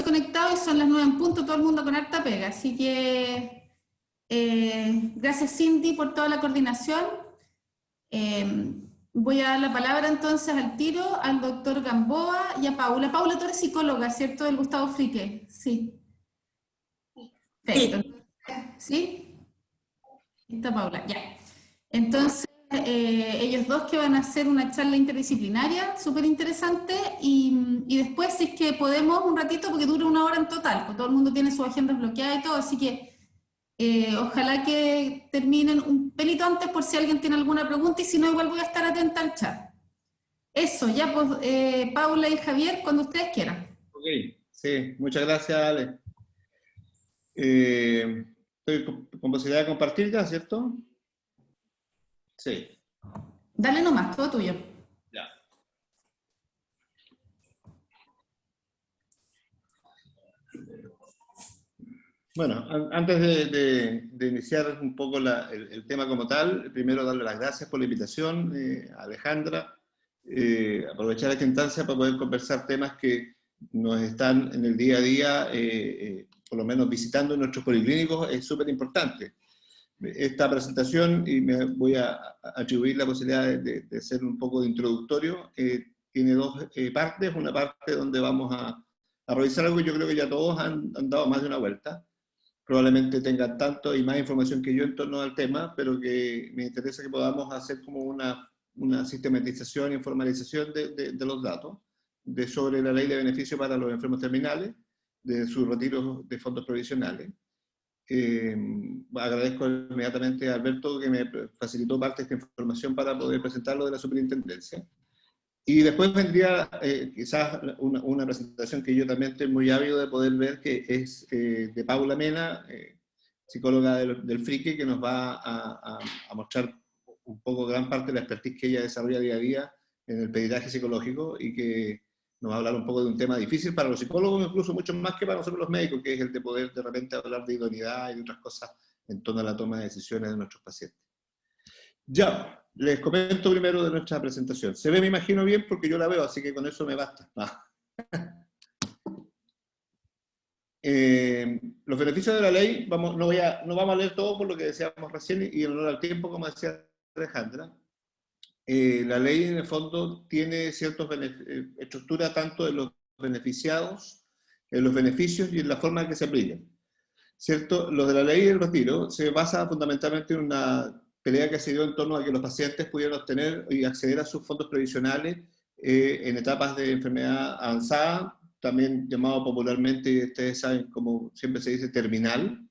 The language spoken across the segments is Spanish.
conectado y son las 9 en punto, todo el mundo con harta pega. Así que gracias Cindy por toda la coordinación. Voy a dar la palabra entonces al tiro al doctor Gamboa y a Paula. Paula, tú eres psicóloga, ¿cierto? Del Gustavo Frique. Sí. Perfecto. ¿Sí? Está Paula, ya. Entonces, ellos dos que van a hacer una charla interdisciplinaria súper interesante y después, si es que podemos, un ratito, porque dura 1 hora en total, pues todo el mundo tiene su agenda bloqueada y todo, así que ojalá que terminen un pelito antes por si alguien tiene alguna pregunta y si no, igual voy a estar atenta al chat. Eso, ya pues, Paula y Javier, cuando ustedes quieran. Ok, sí, muchas gracias, Ale. Estoy con posibilidad de compartir ya, ¿cierto? Sí. Dale nomás, todo tuyo. Ya. Bueno, antes de iniciar un poco el tema como tal, primero darle las gracias por la invitación a Alejandra, aprovechar esta instancia para poder conversar temas que nos están en el día a día, por lo menos visitando nuestros policlínicos, es súper importante. Esta presentación, y me voy a atribuir la posibilidad de hacer un poco de introductorio, tiene dos partes. Una parte donde vamos a revisar algo que yo creo que ya todos han dado más de una vuelta. Probablemente tengan tanto y más información que yo en torno al tema, pero que me interesa que podamos hacer como una sistematización y formalización de los datos sobre la ley de beneficio para los enfermos terminales, de sus retiros de fondos provisionales. Agradezco inmediatamente a Alberto que me facilitó parte de esta información para poder presentarlo de la superintendencia. Y después vendría quizás una presentación que yo también estoy muy ávido de poder ver, que es de Paula Mena, psicóloga del Frique, que nos va a mostrar un poco gran parte de la expertise que ella desarrolla día a día en el peditraje psicológico y que nos va a hablar un poco de un tema difícil para los psicólogos, incluso mucho más que para nosotros los médicos, que es el de poder de repente hablar de idoneidad y de otras cosas en torno a la toma de decisiones de nuestros pacientes. Ya, les comento primero de nuestra presentación. Se ve, me imagino, bien porque yo la veo, así que con eso me basta. Los beneficios de la ley, no vamos a leer todo por lo que decíamos recién y en honor al tiempo, como decía Alejandra. La ley en el fondo tiene ciertas estructuras tanto de los beneficiados, en los beneficios y en la forma en que se aplican. ¿Cierto? Lo de la ley del retiro se basa fundamentalmente en una pelea que se dio en torno a que los pacientes pudieran obtener y acceder a sus fondos previsionales en etapas de enfermedad avanzada, también llamado popularmente, ustedes saben, como siempre se dice, terminal,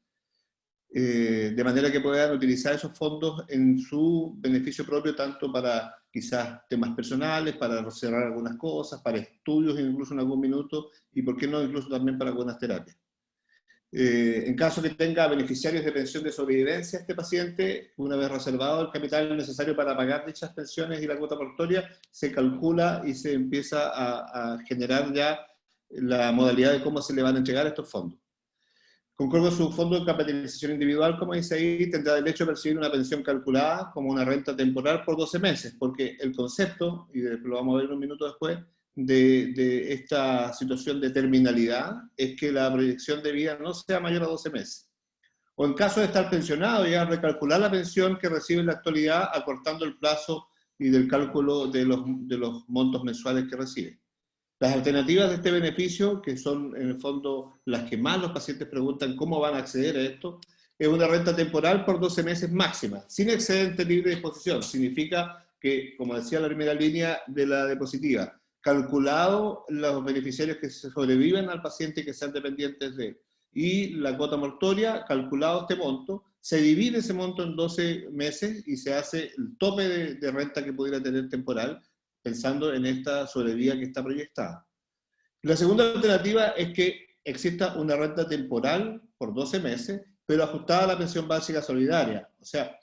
de manera que puedan utilizar esos fondos en su beneficio propio, tanto para quizás temas personales, para cerrar algunas cosas, para estudios incluso en algún minuto, y por qué no incluso también para algunas terapias. En caso que tenga beneficiarios de pensión de sobrevivencia, este paciente, una vez reservado el capital necesario para pagar dichas pensiones y la cuota mortuoria, se calcula y se empieza a generar ya la modalidad de cómo se le van a entregar estos fondos. Conforme a su fondo de capitalización individual, como dice ahí, tendrá derecho a percibir una pensión calculada como una renta temporal por 12 meses, porque el concepto, y lo vamos a ver un minuto después, de esta situación de terminalidad es que la proyección de vida no sea mayor a 12 meses. O en caso de estar pensionado, ya recalcular la pensión que recibe en la actualidad, acortando el plazo y del cálculo de los montos mensuales que recibe. Las alternativas de este beneficio, que son en el fondo las que más los pacientes preguntan cómo van a acceder a esto, es una renta temporal por 12 meses máxima, sin excedente libre de disposición. Significa que, como decía la primera línea de la diapositiva, calculado los beneficiarios que sobreviven al paciente y que sean dependientes de él, y la cuota mortuoria, calculado este monto, se divide ese monto en 12 meses y se hace el tope de renta que pudiera tener temporal, pensando en esta sobrevida que está proyectada. La segunda alternativa es que exista una renta temporal por 12 meses, pero ajustada a la pensión básica solidaria, o sea,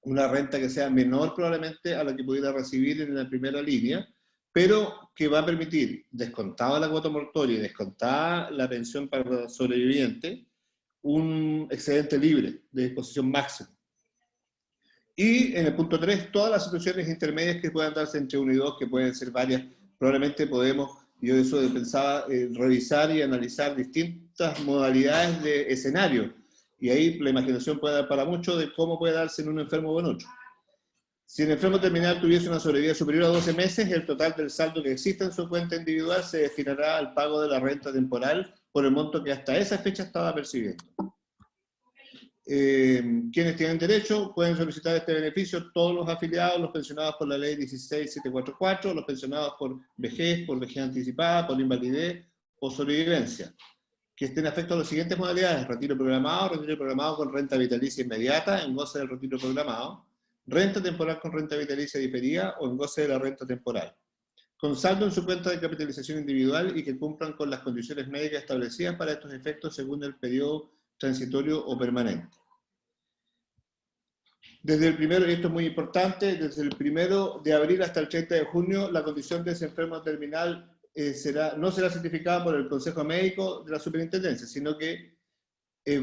una renta que sea menor probablemente a la que pudiera recibir en la primera línea, pero que va a permitir, descontada la cuota mortuoria y descontada la pensión para el sobreviviente, un excedente libre de disposición máxima. Y en el punto 3, todas las situaciones intermedias que puedan darse entre 1 y 2, que pueden ser varias, probablemente podemos Y yo eso pensaba revisar y analizar distintas modalidades de escenario. Y ahí la imaginación puede dar para mucho de cómo puede darse en un enfermo o en otro. Si el enfermo terminal tuviese una sobrevida superior a 12 meses, el total del saldo que existe en su cuenta individual se destinará al pago de la renta temporal por el monto que hasta esa fecha estaba percibiendo. Quienes tienen derecho pueden solicitar este beneficio, todos los afiliados, los pensionados por la ley 16744, los pensionados por vejez anticipada, por invalidez o sobrevivencia, que estén afectos a las siguientes modalidades: retiro programado con renta vitalicia inmediata en goce del retiro programado, renta temporal con renta vitalicia diferida o en goce de la renta temporal, con saldo en su cuenta de capitalización individual y que cumplan con las condiciones médicas establecidas para estos efectos según el periodo transitorio o permanente. Desde el primero, y esto es muy importante, desde el 1 de abril hasta el 30 de junio, la condición de ese enfermo terminal no será certificada por el Consejo Médico de la Superintendencia, sino que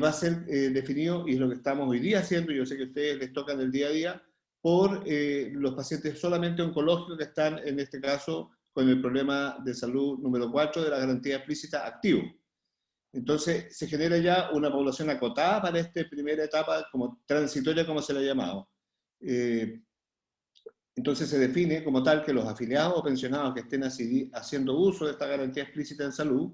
va a ser definido, y es lo que estamos hoy día haciendo, y yo sé que a ustedes les toca en el día a día, por los pacientes solamente oncológicos que están, en este caso, con el problema de salud número 4 de la garantía explícita activo. Entonces, se genera ya una población acotada para esta primera etapa, como transitoria, como se le ha llamado. Entonces, se define como tal que los afiliados o pensionados que estén haciendo uso de esta garantía explícita en salud,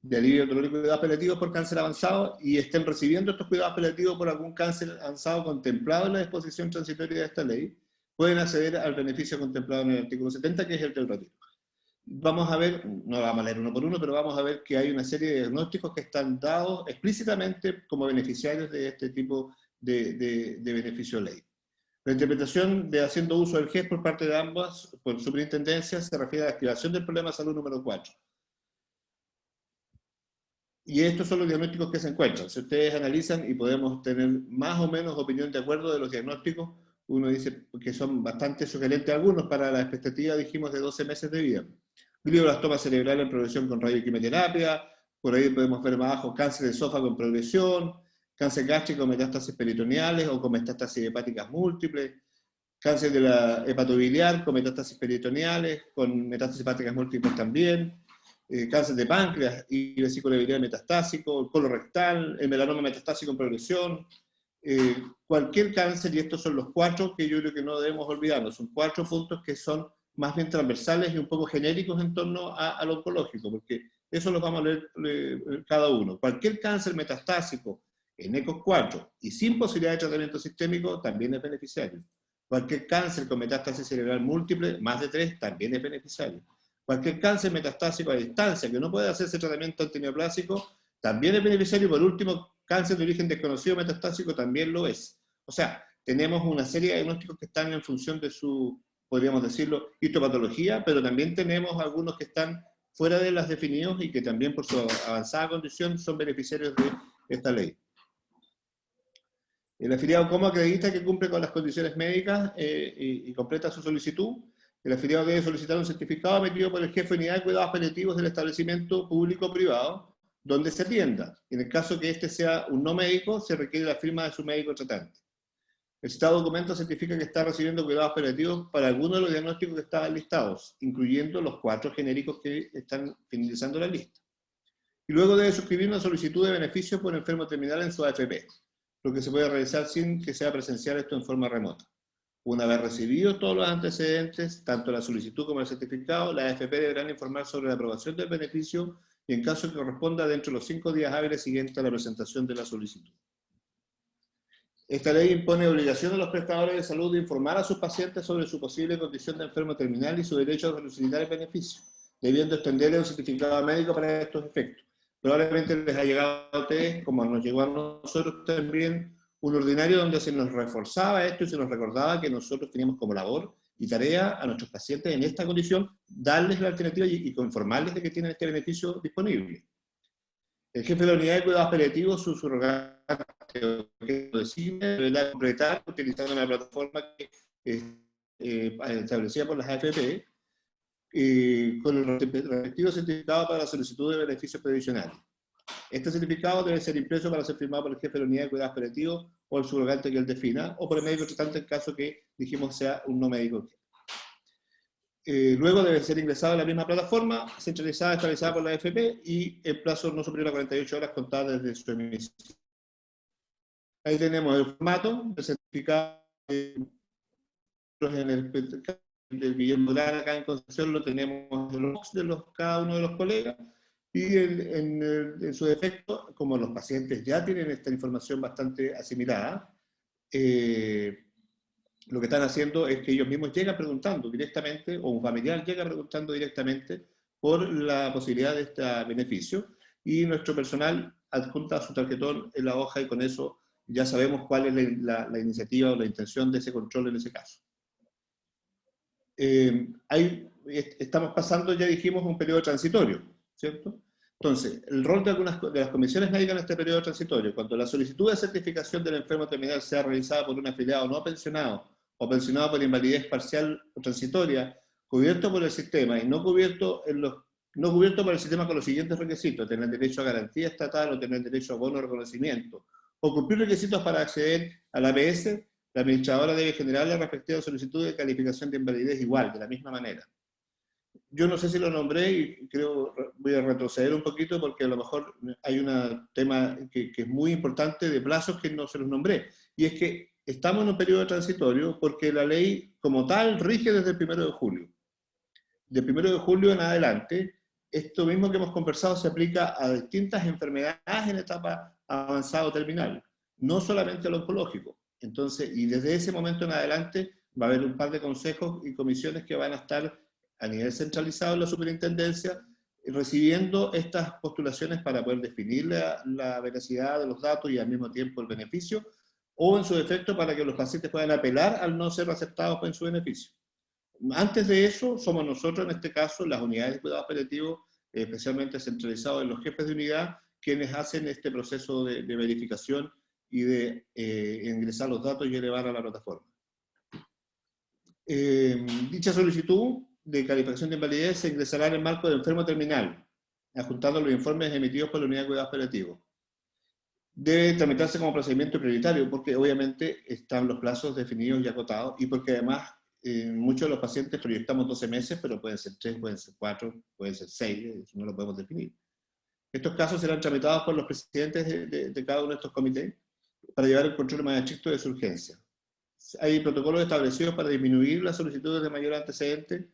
de alivio dolórico y cuidados paliativos por cáncer avanzado, y estén recibiendo estos cuidados paliativos por algún cáncer avanzado contemplado en la disposición transitoria de esta ley, pueden acceder al beneficio contemplado en el artículo 70, que es el del retiro. Vamos a ver, no vamos a leer uno por uno, pero vamos a ver que hay una serie de diagnósticos que están dados explícitamente como beneficiarios de este tipo de beneficio ley. La interpretación de haciendo uso del GES por parte de ambas, por superintendencias, se refiere a la activación del problema de salud número 4. Y estos son los diagnósticos que se encuentran. Si ustedes analizan, y podemos tener más o menos opinión de acuerdo de los diagnósticos, uno dice que son bastante sugerentes algunos para la expectativa, dijimos, de 12 meses de vida. Glioblastoma cerebral en progresión con radioquimioterapia, por ahí podemos ver más abajo cáncer de esófago en progresión, cáncer gástrico con metástasis peritoneales o con metástasis hepáticas múltiples, cáncer de la hepatobiliar con metástasis peritoneales, con metástasis hepáticas múltiples también, cáncer de páncreas y vesícula biliar metastásico, el colorectal, el melanoma metastásico en progresión, cualquier cáncer, y estos son los 4 que yo creo que no debemos olvidarnos, son 4 puntos que son más bien transversales y un poco genéricos en torno al oncológico, porque eso los vamos a leer cada uno. Cualquier cáncer metastásico en ECOS 4 y sin posibilidad de tratamiento sistémico también es beneficiario. Cualquier cáncer con metástasis cerebral múltiple, más de 3, también es beneficiario. Cualquier cáncer metastásico a distancia que no puede hacerse tratamiento antineoplásico, también es beneficiario. Por último, cáncer de origen desconocido metastásico también lo es. O sea, tenemos una serie de diagnósticos que están en función de su, podríamos decirlo, histopatología, pero también tenemos algunos que están fuera de las definidos y que también por su avanzada condición son beneficiarios de esta ley. El afiliado, ¿cómo acredita que cumple con las condiciones médicas y completa su solicitud? El afiliado debe solicitar un certificado emitido por el jefe de unidad de cuidados paliativos del establecimiento público o privado donde se atienda. En el caso que este sea un no médico, se requiere la firma de su médico tratante. El citado documento certifica que está recibiendo cuidados paliativos para algunos de los diagnósticos que estaban listados, incluyendo los 4 genéricos que están finalizando la lista. Y luego debe suscribir una solicitud de beneficio por enfermo terminal en su AFP, lo que se puede realizar sin que sea presencial esto en forma remota. Una vez recibidos todos los antecedentes, tanto la solicitud como el certificado, la AFP deberán informar sobre la aprobación del beneficio y en caso que corresponda dentro de los 5 días hábiles siguientes a la presentación de la solicitud. Esta ley impone obligación a los prestadores de salud de informar a sus pacientes sobre su posible condición de enfermo terminal y su derecho a solicitar el beneficio, debiendo extenderle un certificado médico para estos efectos. Probablemente les ha llegado a ustedes, como nos llegó a nosotros también, un ordinario donde se nos reforzaba esto y se nos recordaba que nosotros teníamos como labor y tarea a nuestros pacientes en esta condición darles la alternativa y informarles de que tienen este beneficio disponible. El jefe de la unidad de cuidados paliativos, su surrogante que lo designe, deberá completar utilizando una plataforma que establecida por las AFP con el respectivo certificado para la solicitud de beneficios previsionales. Este certificado debe ser impreso para ser firmado por el jefe de la unidad de cuidados paliativos o el subrogante que él defina, o por el médico tratante en caso que, dijimos, sea un no médico. Luego debe ser ingresado a la misma plataforma, centralizada, estabilizada por la AFP, y en plazo no superior a 48 horas contadas desde su emisión. Ahí tenemos el formato, el certificado en el del Guillermo Lara acá en Concepción, lo tenemos en los box de cada uno de los colegas, y en su defecto, como los pacientes ya tienen esta información bastante asimilada, lo que están haciendo es que ellos mismos llegan preguntando directamente, o un familiar llega preguntando directamente por la posibilidad de este beneficio, y nuestro personal adjunta su tarjetón en la hoja, y con eso ya sabemos cuál es la iniciativa o la intención de ese control en ese caso. Estamos pasando, ya dijimos, un periodo transitorio, ¿cierto? Entonces, el rol de algunas de las comisiones médicas en este periodo transitorio, cuando la solicitud de certificación del enfermo terminal sea realizada por un afiliado no pensionado o pensionado por invalidez parcial o transitoria, cubierto por el sistema y no cubierto por el sistema con los siguientes requisitos: tener derecho a garantía estatal o tener derecho a bono de reconocimiento, o cumplir requisitos para acceder a la APS, la administradora debe generar la respectiva solicitud de calificación de invalidez igual, de la misma manera. Yo no sé si lo nombré y creo voy a retroceder un poquito porque a lo mejor hay un tema que es muy importante de plazos que no se los nombré. Y es que estamos en un periodo transitorio porque la ley como tal rige desde el 1 de julio. Del 1 de julio en adelante, esto mismo que hemos conversado se aplica a distintas enfermedades en etapa avanzada o terminal, no solamente al oncológico. Entonces, y desde ese momento en adelante va a haber un par de consejos y comisiones que van a estar a nivel centralizado en la superintendencia, recibiendo estas postulaciones para poder definir la veracidad de los datos y al mismo tiempo el beneficio, o en su defecto para que los pacientes puedan apelar al no ser aceptados en su beneficio. Antes de eso, somos nosotros, en este caso, las unidades de cuidados paliativos, especialmente centralizados en los jefes de unidad, quienes hacen este proceso de verificación y de ingresar los datos y elevar a la plataforma. Dicha solicitud de calificación de invalidez se ingresará en el marco del enfermo terminal, adjuntando los informes emitidos por la unidad de cuidados paliativos. Debe tramitarse como procedimiento prioritario porque obviamente están los plazos definidos y acotados, y porque además muchos de los pacientes proyectamos 12 meses, pero pueden ser 3, pueden ser 4, pueden ser 6, eso no lo podemos definir. Estos casos serán tramitados por los presidentes de cada uno de estos comités para llevar el control más estricto de su urgencia. Hay protocolos establecidos para disminuir las solicitudes de mayor antecedente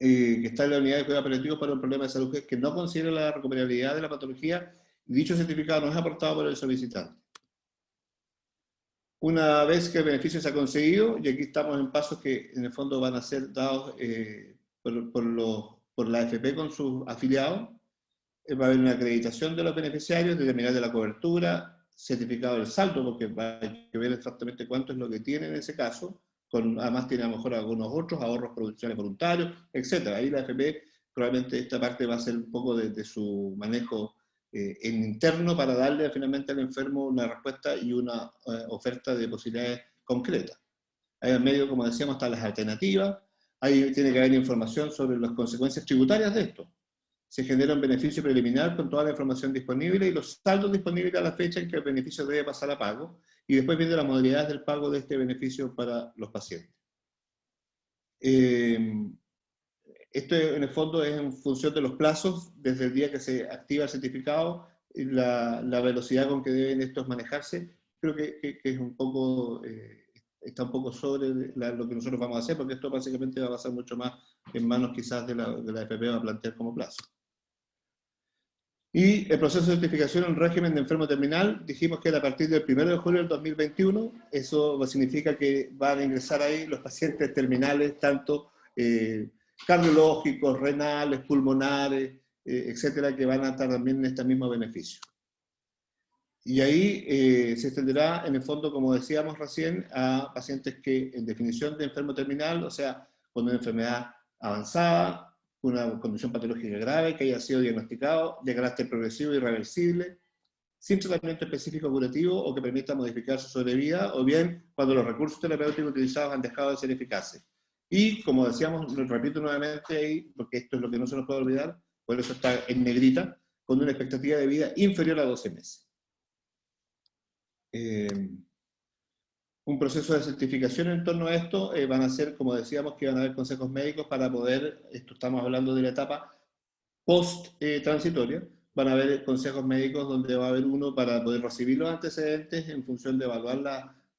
que está en la unidad de cuidados paliativos para un problema de salud que no considera la recuperabilidad de la patología, y dicho certificado no es aportado por el solicitante. Una vez que el beneficio se ha conseguido, y aquí estamos en pasos que en el fondo van a ser dados por la AFP con sus afiliados, va a haber una acreditación de los beneficiarios, determinar de la cobertura, certificado del saldo, porque va a que ver exactamente cuánto es lo que tiene en ese caso, además tiene a lo mejor algunos otros ahorros produccionales voluntarios, etc. Ahí la AFP probablemente esta parte va a ser un poco de su manejo en interno para darle finalmente al enfermo una respuesta y una oferta de posibilidades concretas. Ahí en medio, como decíamos, están las alternativas, ahí tiene que haber información sobre las consecuencias tributarias de esto. Se genera un beneficio preliminar con toda la información disponible y los saldos disponibles a la fecha en que el beneficio debe pasar a pago, y después viene las modalidades del pago de este beneficio para los pacientes. Esto en el fondo es en función de los plazos, desde el día que se activa el certificado, y la velocidad con que deben estos manejarse. Creo que es un poco, está un poco sobre lo que nosotros vamos a hacer, porque esto básicamente va a pasar mucho más en manos quizás de la FP, va a plantear como plazo. Y el proceso de certificación en régimen de enfermo terminal, dijimos que era a partir del 1 de julio del 2021, eso significa que van a ingresar ahí los pacientes terminales, tanto cardiológicos, renales, pulmonares, etcétera, que van a estar también en este mismo beneficio. Y ahí se extenderá, en el fondo, como decíamos recién, a pacientes que en definición de enfermo terminal, o sea, con una enfermedad avanzada, una condición patológica grave que haya sido diagnosticado de carácter progresivo y irreversible, sin tratamiento específico curativo o que permita modificar su sobrevida, o bien cuando los recursos terapéuticos utilizados han dejado de ser eficaces. Y, como decíamos, lo repito nuevamente ahí, porque esto es lo que no se nos puede olvidar, por eso está en negrita, con una expectativa de vida inferior a 12 meses. un proceso de certificación en torno a esto. Van a ser, como decíamos, que van a haber consejos médicos para poder, esto estamos hablando de la etapa post-transitoria, van a haber consejos médicos donde va a haber uno para poder recibir los antecedentes en función de evaluar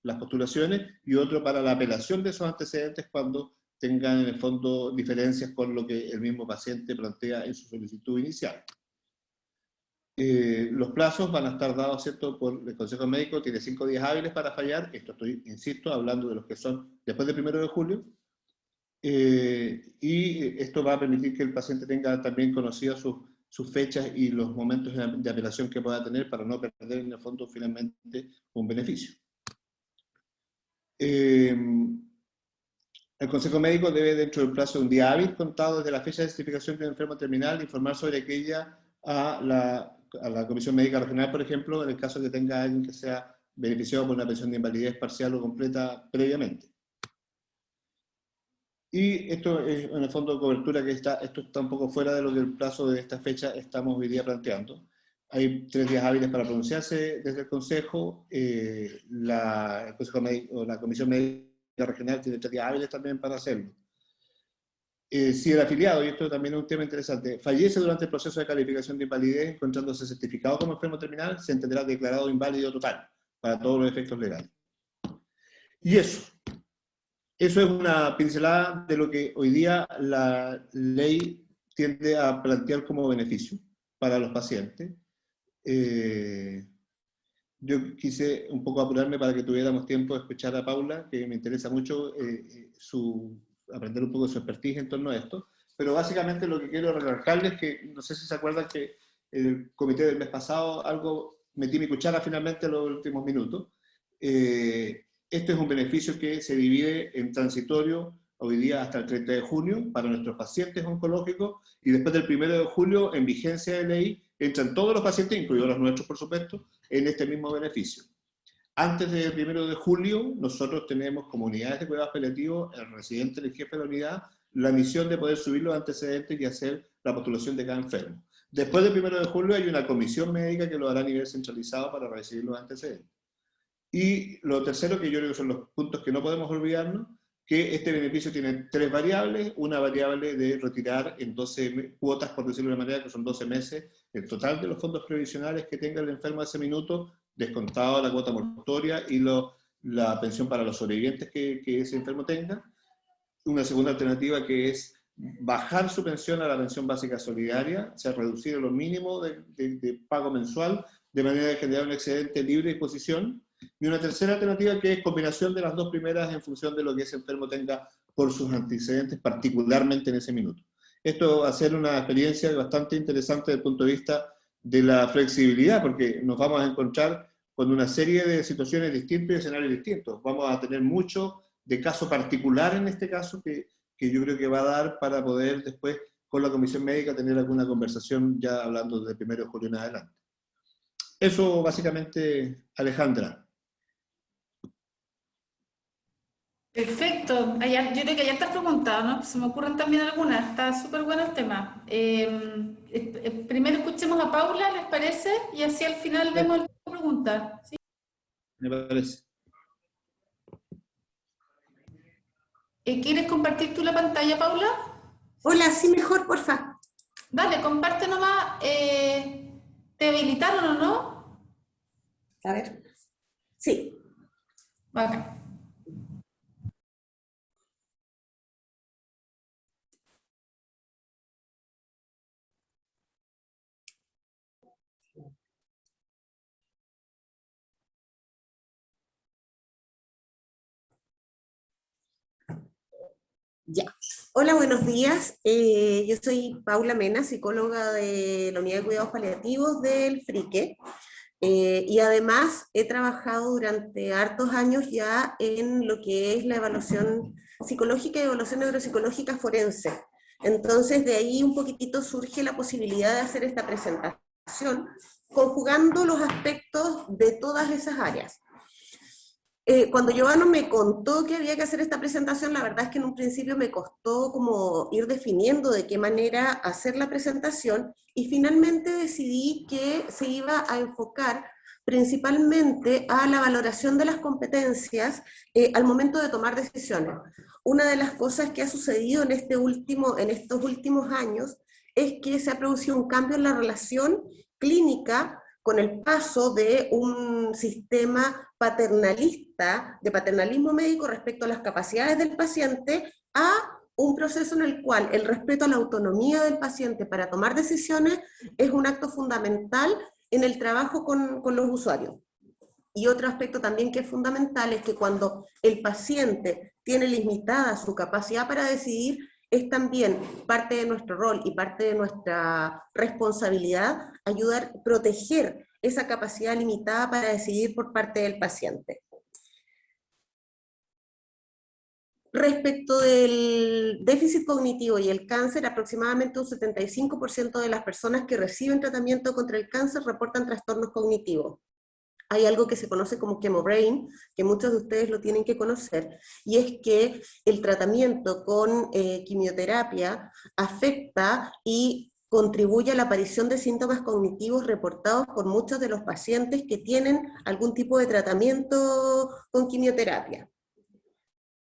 las postulaciones, y otro para la apelación de esos antecedentes cuando tengan en el fondo diferencias con lo que el mismo paciente plantea en su solicitud inicial. Los plazos van a estar dados, ¿cierto?, por el Consejo Médico, tiene 5 días hábiles para fallar. Esto estoy, insisto, hablando de los que son después del 1 de julio, y esto va a permitir que el paciente tenga también conocidas sus fechas y los momentos de apelación que pueda tener para no perder en el fondo finalmente un beneficio. El Consejo Médico debe, dentro del plazo de un día hábil contado desde la fecha de certificación del enfermo terminal, informar sobre aquella a la Comisión Médica Regional, por ejemplo, en el caso de que tenga alguien que sea beneficiado por una pensión de invalidez parcial o completa previamente. Y esto es, en el fondo, de cobertura que esto está un poco fuera de lo que el plazo de esta fecha estamos hoy día planteando. Hay 3 días hábiles para pronunciarse desde el Consejo. El Consejo Médico, la Comisión Médica Regional tiene 3 días hábiles también para hacerlo. Si el afiliado, y esto también es un tema interesante, fallece durante el proceso de calificación de invalidez encontrándose certificado como enfermo terminal, se entenderá declarado inválido total para todos los efectos legales. Y eso es una pincelada de lo que hoy día la ley tiende a plantear como beneficio para los pacientes. Yo quise un poco apurarme para que tuviéramos tiempo de escuchar a Paula, que me interesa mucho aprender un poco de su expertise en torno a esto, pero básicamente lo que quiero recalcarles es que, no sé si se acuerdan que el comité del mes pasado metí mi cuchara finalmente en los últimos minutos. Este es un beneficio que se divide en transitorio hoy día hasta el 30 de junio para nuestros pacientes oncológicos, y después del 1 de julio, en vigencia de ley, entran todos los pacientes, incluidos los nuestros por supuesto, en este mismo beneficio. Antes del 1 de julio, nosotros tenemos como unidades de cuidados paliativos, el residente, el jefe de la unidad, la misión de poder subir los antecedentes y hacer la postulación de cada enfermo. Después del 1 de julio hay una comisión médica que lo hará a nivel centralizado para recibir los antecedentes. Y lo tercero, que yo creo que son los puntos que no podemos olvidarnos, que este beneficio tiene 3 variables. Una variable de retirar en 12 cuotas, por decirlo de una manera, que son 12 meses, el total de los fondos previsionales que tenga el enfermo a ese minuto, descontado la cuota mortuoria y la pensión para los sobrevivientes que ese enfermo tenga. Una segunda alternativa, que es bajar su pensión a la pensión básica solidaria, o sea, reducir lo mínimo de pago mensual, de manera de generar un excedente libre de disposición. Y una tercera alternativa, que es combinación de las 2 primeras en función de lo que ese enfermo tenga por sus antecedentes, particularmente en ese minuto. Esto va a ser una experiencia bastante interesante desde el punto de vista de la flexibilidad, porque nos vamos a encontrar con una serie de situaciones distintas y escenarios distintos. Vamos a tener mucho de caso particular en este caso, que yo creo que va a dar para poder después con la Comisión Médica tener alguna conversación ya hablando del 1 de julio en adelante. Eso básicamente, Alejandra. Perfecto. Yo creo que hay hartas preguntas, ¿no? Se me ocurren también algunas. Está súper bueno el tema. Primero escuchemos a Paula, ¿les parece? Y así al final vemos las preguntas. ¿Sí? Me parece. ¿Quieres compartir tú la pantalla, Paula? Hola, sí, mejor, porfa. Dale, comparte nomás. ¿Te habilitaron o no? A ver. Sí. Bacán. Ya. Hola, buenos días. Yo soy Paula Mena, psicóloga de la Unidad de Cuidados Paliativos del FRIQUE. Y además he trabajado durante hartos años ya en lo que es la evaluación psicológica y evaluación neuropsicológica forense. Entonces de ahí un poquitito surge la posibilidad de hacer esta presentación, conjugando los aspectos de todas esas áreas. Cuando Giovanna me contó que había que hacer esta presentación, la verdad es que en un principio me costó como ir definiendo de qué manera hacer la presentación, y finalmente decidí que se iba a enfocar principalmente a la valoración de las competencias al momento de tomar decisiones. Una de las cosas que ha sucedido en estos últimos años es que se ha producido un cambio en la relación clínica con el paso de un sistema paternalista, de paternalismo médico respecto a las capacidades del paciente, a un proceso en el cual el respeto a la autonomía del paciente para tomar decisiones es un acto fundamental en el trabajo con los usuarios. Y otro aspecto también que es fundamental es que cuando el paciente tiene limitada su capacidad para decidir, es también parte de nuestro rol y parte de nuestra responsabilidad ayudar a proteger esa capacidad limitada para decidir por parte del paciente. Respecto del déficit cognitivo y el cáncer, aproximadamente un 75% de las personas que reciben tratamiento contra el cáncer reportan trastornos cognitivos. Hay algo que se conoce como chemobrain, que muchos de ustedes lo tienen que conocer, y es que el tratamiento con quimioterapia afecta y contribuye a la aparición de síntomas cognitivos reportados por muchos de los pacientes que tienen algún tipo de tratamiento con quimioterapia.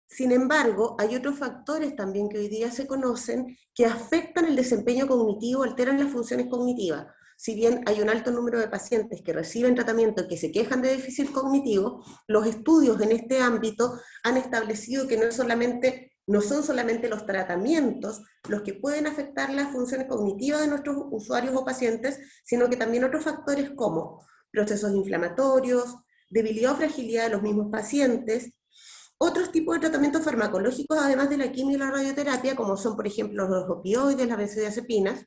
Sin embargo, hay otros factores también que hoy día se conocen que afectan el desempeño cognitivo, alteran las funciones cognitivas. Si bien hay un alto número de pacientes que reciben tratamiento y que se quejan de déficit cognitivo, los estudios en este ámbito han establecido que no son solamente los tratamientos los que pueden afectar las funciones cognitivas de nuestros usuarios o pacientes, sino que también otros factores como procesos inflamatorios, debilidad o fragilidad de los mismos pacientes, otros tipos de tratamientos farmacológicos, además de la quimio y la radioterapia, como son, por ejemplo, los opioides, las benzodiazepinas,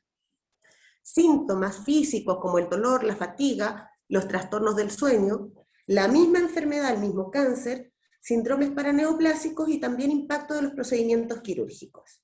síntomas físicos como el dolor, la fatiga, los trastornos del sueño, la misma enfermedad, el mismo cáncer, síndromes paraneoplásicos y también impacto de los procedimientos quirúrgicos.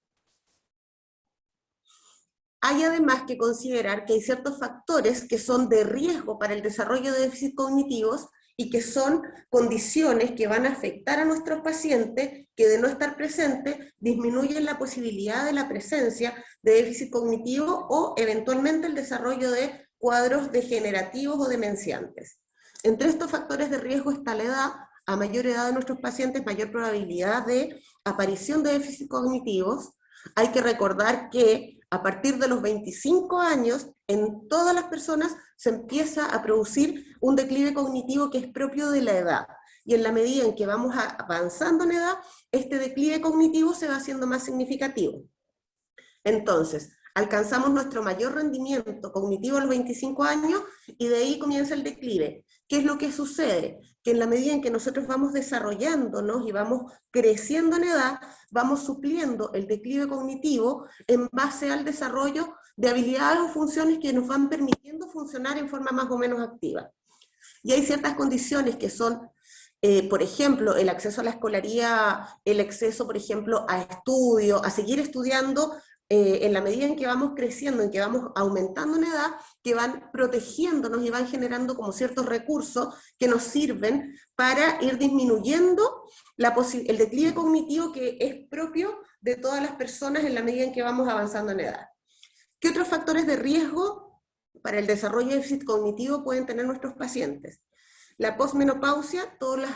Hay además que considerar que hay ciertos factores que son de riesgo para el desarrollo de déficits cognitivos y que son condiciones que van a afectar a nuestros pacientes que de no estar presentes disminuyen la posibilidad de la presencia de déficit cognitivo o eventualmente el desarrollo de cuadros degenerativos o demenciantes. Entre estos factores de riesgo está la edad. A mayor edad de nuestros pacientes, mayor probabilidad de aparición de déficits cognitivos. Hay que recordar que a partir de los 25 años, en todas las personas se empieza a producir un declive cognitivo que es propio de la edad. Y en la medida en que vamos avanzando en edad, este declive cognitivo se va haciendo más significativo. Entonces, alcanzamos nuestro mayor rendimiento cognitivo a los 25 años y de ahí comienza el declive. ¿Qué es lo que sucede? Que en la medida en que nosotros vamos desarrollándonos y vamos creciendo en edad, vamos supliendo el declive cognitivo en base al desarrollo de habilidades o funciones que nos van permitiendo funcionar en forma más o menos activa. Y hay ciertas condiciones que son, por ejemplo, el acceso a la escolaría, el acceso, por ejemplo, a estudio, a seguir estudiando, en la medida en que vamos creciendo, en que vamos aumentando en edad, que van protegiéndonos y van generando como ciertos recursos que nos sirven para ir disminuyendo el declive cognitivo que es propio de todas las personas en la medida en que vamos avanzando en edad. ¿Qué otros factores de riesgo para el desarrollo de déficit cognitivo pueden tener nuestros pacientes? La posmenopausia, todas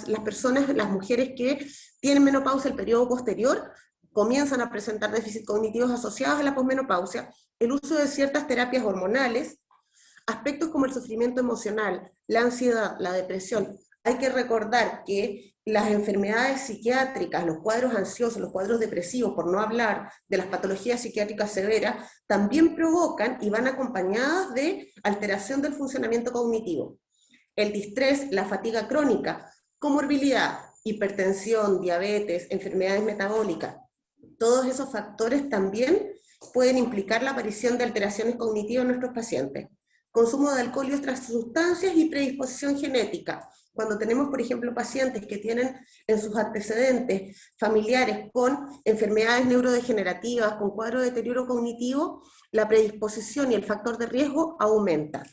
las personas, las mujeres que tienen menopausia el periodo posterior, comienzan a presentar déficits cognitivos asociados a la posmenopausia, el uso de ciertas terapias hormonales, aspectos como el sufrimiento emocional, la ansiedad, la depresión. Hay que recordar que las enfermedades psiquiátricas, los cuadros ansiosos, los cuadros depresivos, por no hablar de las patologías psiquiátricas severas, también provocan y van acompañadas de alteración del funcionamiento cognitivo. El distrés, la fatiga crónica, comorbilidad, hipertensión, diabetes, enfermedades metabólicas, todos esos factores también pueden implicar la aparición de alteraciones cognitivas en nuestros pacientes. Consumo de alcohol y otras sustancias y predisposición genética. Cuando tenemos, por ejemplo, pacientes que tienen en sus antecedentes familiares con enfermedades neurodegenerativas, con cuadro de deterioro cognitivo, la predisposición y el factor de riesgo aumenta.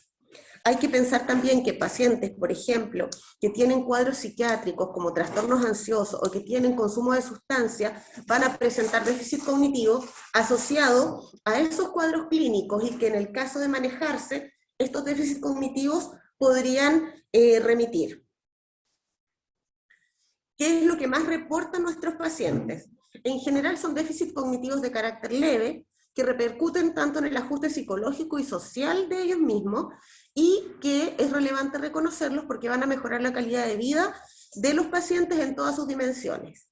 Hay que pensar también que pacientes, por ejemplo, que tienen cuadros psiquiátricos como trastornos ansiosos o que tienen consumo de sustancias, van a presentar déficit cognitivo asociado a esos cuadros clínicos y que en el caso de manejarse estos déficits cognitivos podrían remitir. ¿Qué es lo que más reportan nuestros pacientes? En general son déficits cognitivos de carácter leve, que repercuten tanto en el ajuste psicológico y social de ellos mismos, y que es relevante reconocerlos porque van a mejorar la calidad de vida de los pacientes en todas sus dimensiones.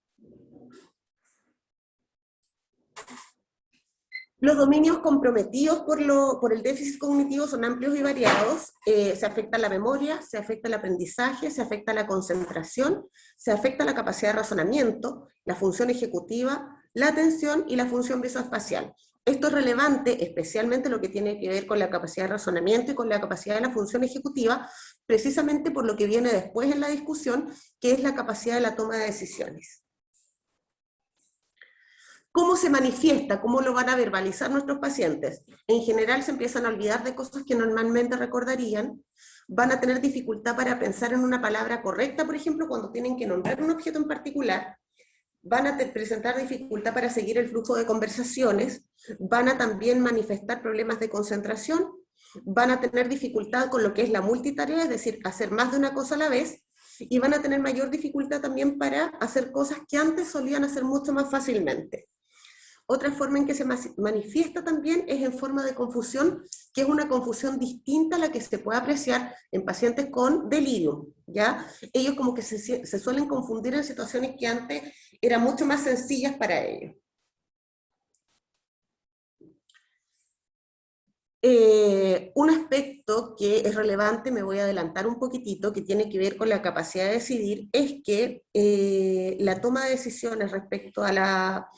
Los dominios comprometidos por el déficit cognitivo son amplios y variados. Se afecta la memoria, se afecta el aprendizaje, se afecta la concentración, se afecta la capacidad de razonamiento, la función ejecutiva, la atención y la función visoespacial. Esto es relevante, especialmente lo que tiene que ver con la capacidad de razonamiento y con la capacidad de la función ejecutiva, precisamente por lo que viene después en la discusión, que es la capacidad de la toma de decisiones. ¿Cómo se manifiesta? ¿Cómo lo van a verbalizar nuestros pacientes? En general se empiezan a olvidar de cosas que normalmente recordarían, van a tener dificultad para pensar en una palabra correcta, por ejemplo, cuando tienen que nombrar un objeto en particular, van a presentar dificultad para seguir el flujo de conversaciones, van a también manifestar problemas de concentración, van a tener dificultad con lo que es la multitarea, es decir, hacer más de una cosa a la vez, y van a tener mayor dificultad también para hacer cosas que antes solían hacer mucho más fácilmente. Otra forma en que se manifiesta también es en forma de confusión, que es una confusión distinta a la que se puede apreciar en pacientes con delirium, ¿ya? Ellos como que se suelen confundir en situaciones que antes eran mucho más sencillas para ellos. Un aspecto que es relevante, me voy a adelantar un poquitito, que tiene que ver con la capacidad de decidir, es que la toma de decisiones respecto a la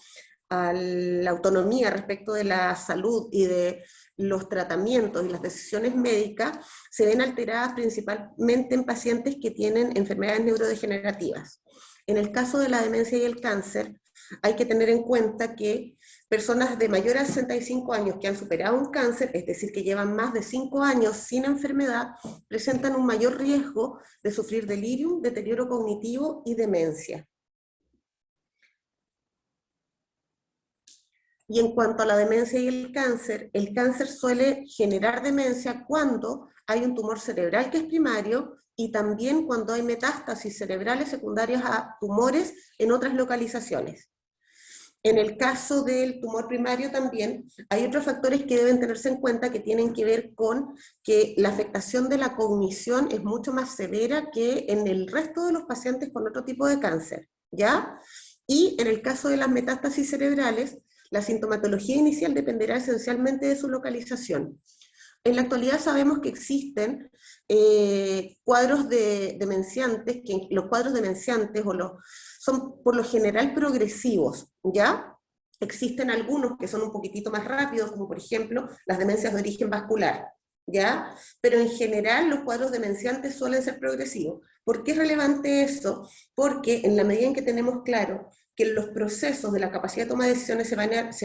autonomía, respecto de la salud y de los tratamientos y las decisiones médicas, se ven alteradas principalmente en pacientes que tienen enfermedades neurodegenerativas. En el caso de la demencia y el cáncer, hay que tener en cuenta que personas de mayor a 65 años que han superado un cáncer, es decir, que llevan más de 5 años sin enfermedad, presentan un mayor riesgo de sufrir delirium, deterioro cognitivo y demencia. Y en cuanto a la demencia y el cáncer suele generar demencia cuando hay un tumor cerebral que es primario y también cuando hay metástasis cerebrales secundarias a tumores en otras localizaciones. En el caso del tumor primario también hay otros factores que deben tenerse en cuenta que tienen que ver con que la afectación de la cognición es mucho más severa que en el resto de los pacientes con otro tipo de cáncer, ¿ya? Y en el caso de las metástasis cerebrales, la sintomatología inicial dependerá esencialmente de su localización. En la actualidad sabemos que existen cuadros demenciantes, que los cuadros demenciantes son por lo general progresivos, ¿ya? Existen algunos que son un poquitito más rápidos, como por ejemplo las demencias de origen vascular, ¿ya? Pero en general los cuadros demenciantes suelen ser progresivos. ¿Por qué es relevante eso? Porque en la medida en que tenemos claro que los procesos de la capacidad de toma de decisiones se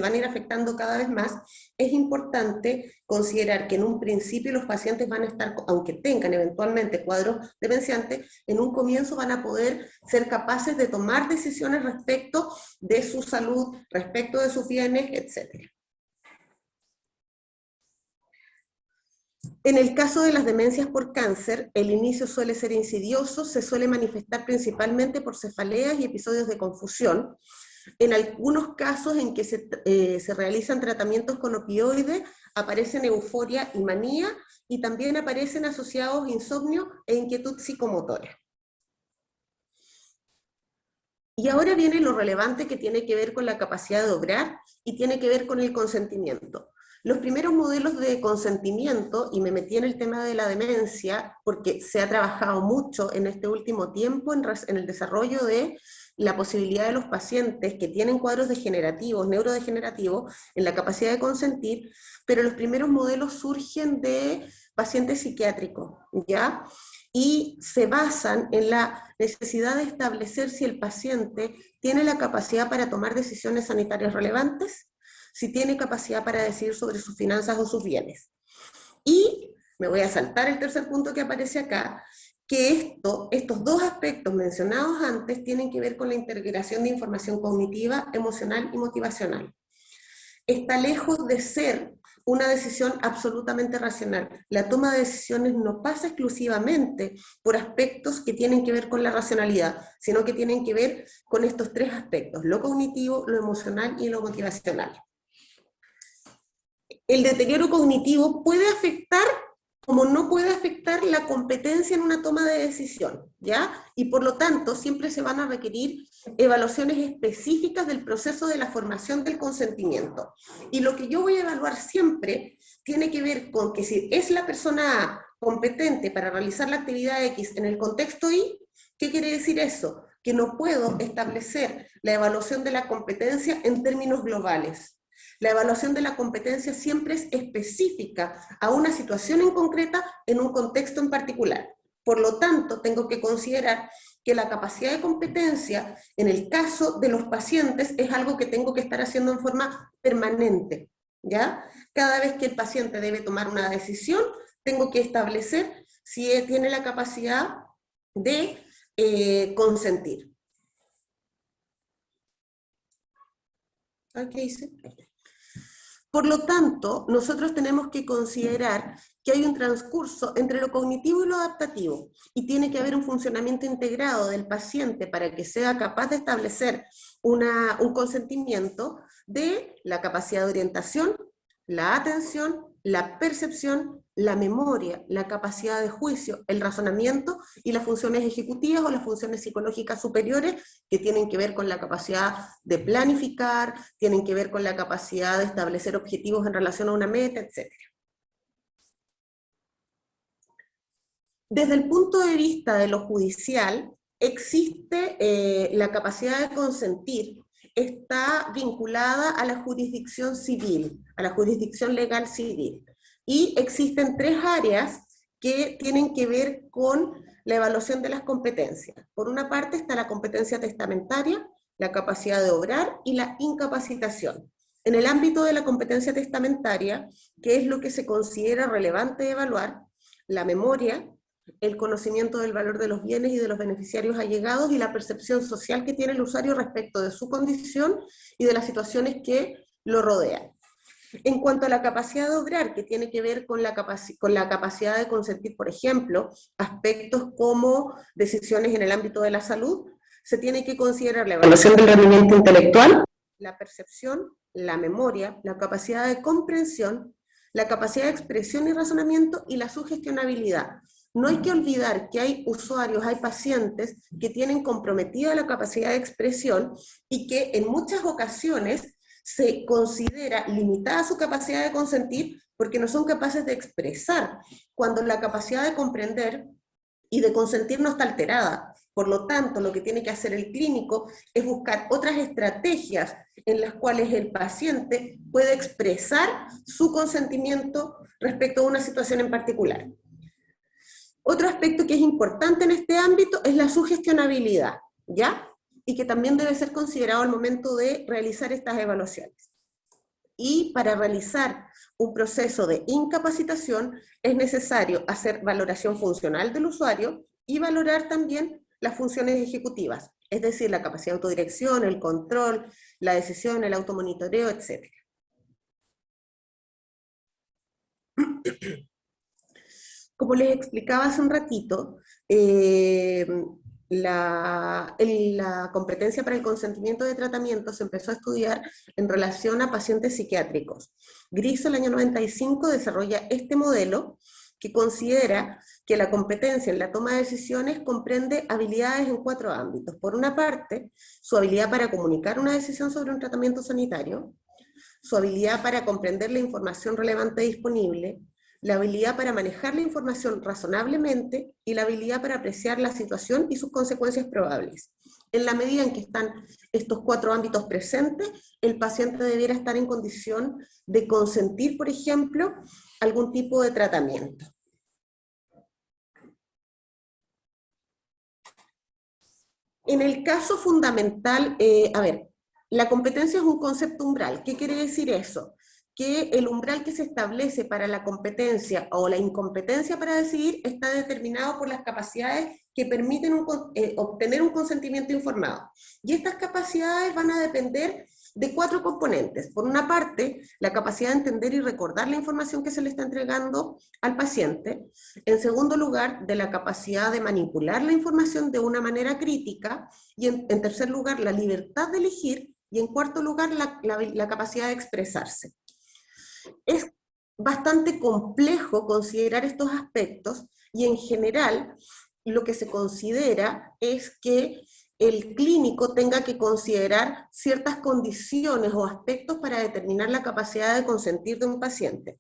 van a ir afectando cada vez más, es importante considerar que en un principio los pacientes van a estar, aunque tengan eventualmente cuadros demenciantes, en un comienzo van a poder ser capaces de tomar decisiones respecto de su salud, respecto de sus bienes, etc. En el caso de las demencias por cáncer, el inicio suele ser insidioso, se suele manifestar principalmente por cefaleas y episodios de confusión. En algunos casos en que se realizan tratamientos con opioides, aparecen euforia y manía, y también aparecen asociados insomnio e inquietud psicomotora. Y ahora viene lo relevante que tiene que ver con la capacidad de obrar y tiene que ver con el consentimiento. Los primeros modelos de consentimiento, y me metí en el tema de la demencia, porque se ha trabajado mucho en este último tiempo en el desarrollo de la posibilidad de los pacientes que tienen cuadros degenerativos, neurodegenerativos, en la capacidad de consentir, pero los primeros modelos surgen de pacientes psiquiátricos, ¿ya? Y se basan en la necesidad de establecer si el paciente tiene la capacidad para tomar decisiones sanitarias relevantes, si tiene capacidad para decidir sobre sus finanzas o sus bienes. Y me voy a saltar el tercer punto que aparece acá, que estos dos aspectos mencionados antes tienen que ver con la integración de información cognitiva, emocional y motivacional. Está lejos de ser una decisión absolutamente racional. La toma de decisiones no pasa exclusivamente por aspectos que tienen que ver con la racionalidad, sino que tienen que ver con estos tres aspectos: lo cognitivo, lo emocional y lo motivacional. El deterioro cognitivo puede afectar, como no puede afectar la competencia en una toma de decisión, ¿ya? Y por lo tanto, siempre se van a requerir evaluaciones específicas del proceso de la formación del consentimiento. Y lo que yo voy a evaluar siempre tiene que ver con que si es la persona A competente para realizar la actividad X en el contexto Y, ¿qué quiere decir eso? Que no puedo establecer la evaluación de la competencia en términos globales. La evaluación de la competencia siempre es específica a una situación en concreta, en un contexto en particular. Por lo tanto, tengo que considerar que la capacidad de competencia, en el caso de los pacientes, es algo que tengo que estar haciendo en forma permanente, ¿ya? Cada vez que el paciente debe tomar una decisión, tengo que establecer si tiene la capacidad de consentir. ¿Qué hice? Por lo tanto, nosotros tenemos que considerar que hay un transcurso entre lo cognitivo y lo adaptativo, y tiene que haber un funcionamiento integrado del paciente para que sea capaz de establecer un consentimiento de la capacidad de orientación, la atención, la percepción, la memoria, la capacidad de juicio, el razonamiento y las funciones ejecutivas o las funciones psicológicas superiores, que tienen que ver con la capacidad de planificar, tienen que ver con la capacidad de establecer objetivos en relación a una meta, etc. Desde el punto de vista de lo judicial, existe la capacidad de consentir, está vinculada a la jurisdicción civil, a la jurisdicción legal civil. Y existen tres áreas que tienen que ver con la evaluación de las competencias. Por una parte está la competencia testamentaria, la capacidad de obrar y la incapacitación. En el ámbito de la competencia testamentaria, ¿qué es lo que se considera relevante evaluar? La memoria, el conocimiento del valor de los bienes y de los beneficiarios allegados y la percepción social que tiene el usuario respecto de su condición y de las situaciones que lo rodean. En cuanto a la capacidad de obrar, que tiene que ver con la capacidad de consentir, por ejemplo, aspectos como decisiones en el ámbito de la salud, se tiene que considerar la evaluación del rendimiento intelectual, la percepción, la memoria, la capacidad de comprensión, la capacidad de expresión y razonamiento y la sugestionabilidad. No hay que olvidar que hay usuarios, hay pacientes que tienen comprometida la capacidad de expresión y que en muchas ocasiones se considera limitada su capacidad de consentir porque no son capaces de expresar, cuando la capacidad de comprender y de consentir no está alterada. Por lo tanto, lo que tiene que hacer el clínico es buscar otras estrategias en las cuales el paciente puede expresar su consentimiento respecto a una situación en particular. Otro aspecto que es importante en este ámbito es la sugestionabilidad, ¿ya? Y que también debe ser considerado al momento de realizar estas evaluaciones. Y para realizar un proceso de incapacitación es necesario hacer valoración funcional del usuario y valorar también las funciones ejecutivas, es decir, la capacidad de autodirección, el control, la decisión, el automonitoreo, etc. Como les explicaba hace un ratito, la competencia para el consentimiento de tratamiento se empezó a estudiar en relación a pacientes psiquiátricos. Griso, el año 95, desarrolla este modelo que considera que la competencia en la toma de decisiones comprende habilidades en 4 ámbitos. Por una parte, su habilidad para comunicar una decisión sobre un tratamiento sanitario, su habilidad para comprender la información relevante disponible, la habilidad para manejar la información razonablemente y la habilidad para apreciar la situación y sus consecuencias probables. En la medida en que están estos 4 ámbitos presentes, el paciente debiera estar en condición de consentir, por ejemplo, algún tipo de tratamiento. En el caso fundamental, la competencia es un concepto umbral. ¿Qué quiere decir eso? Que el umbral que se establece para la competencia o la incompetencia para decidir está determinado por las capacidades que permiten obtener un consentimiento informado. Y estas capacidades van a depender de 4 componentes. Por una parte, la capacidad de entender y recordar la información que se le está entregando al paciente. En segundo lugar, de la capacidad de manipular la información de una manera crítica. Y en tercer lugar, la libertad de elegir. Y en cuarto lugar, la capacidad de expresarse. Es bastante complejo considerar estos aspectos y en general lo que se considera es que el clínico tenga que considerar ciertas condiciones o aspectos para determinar la capacidad de consentir de un paciente.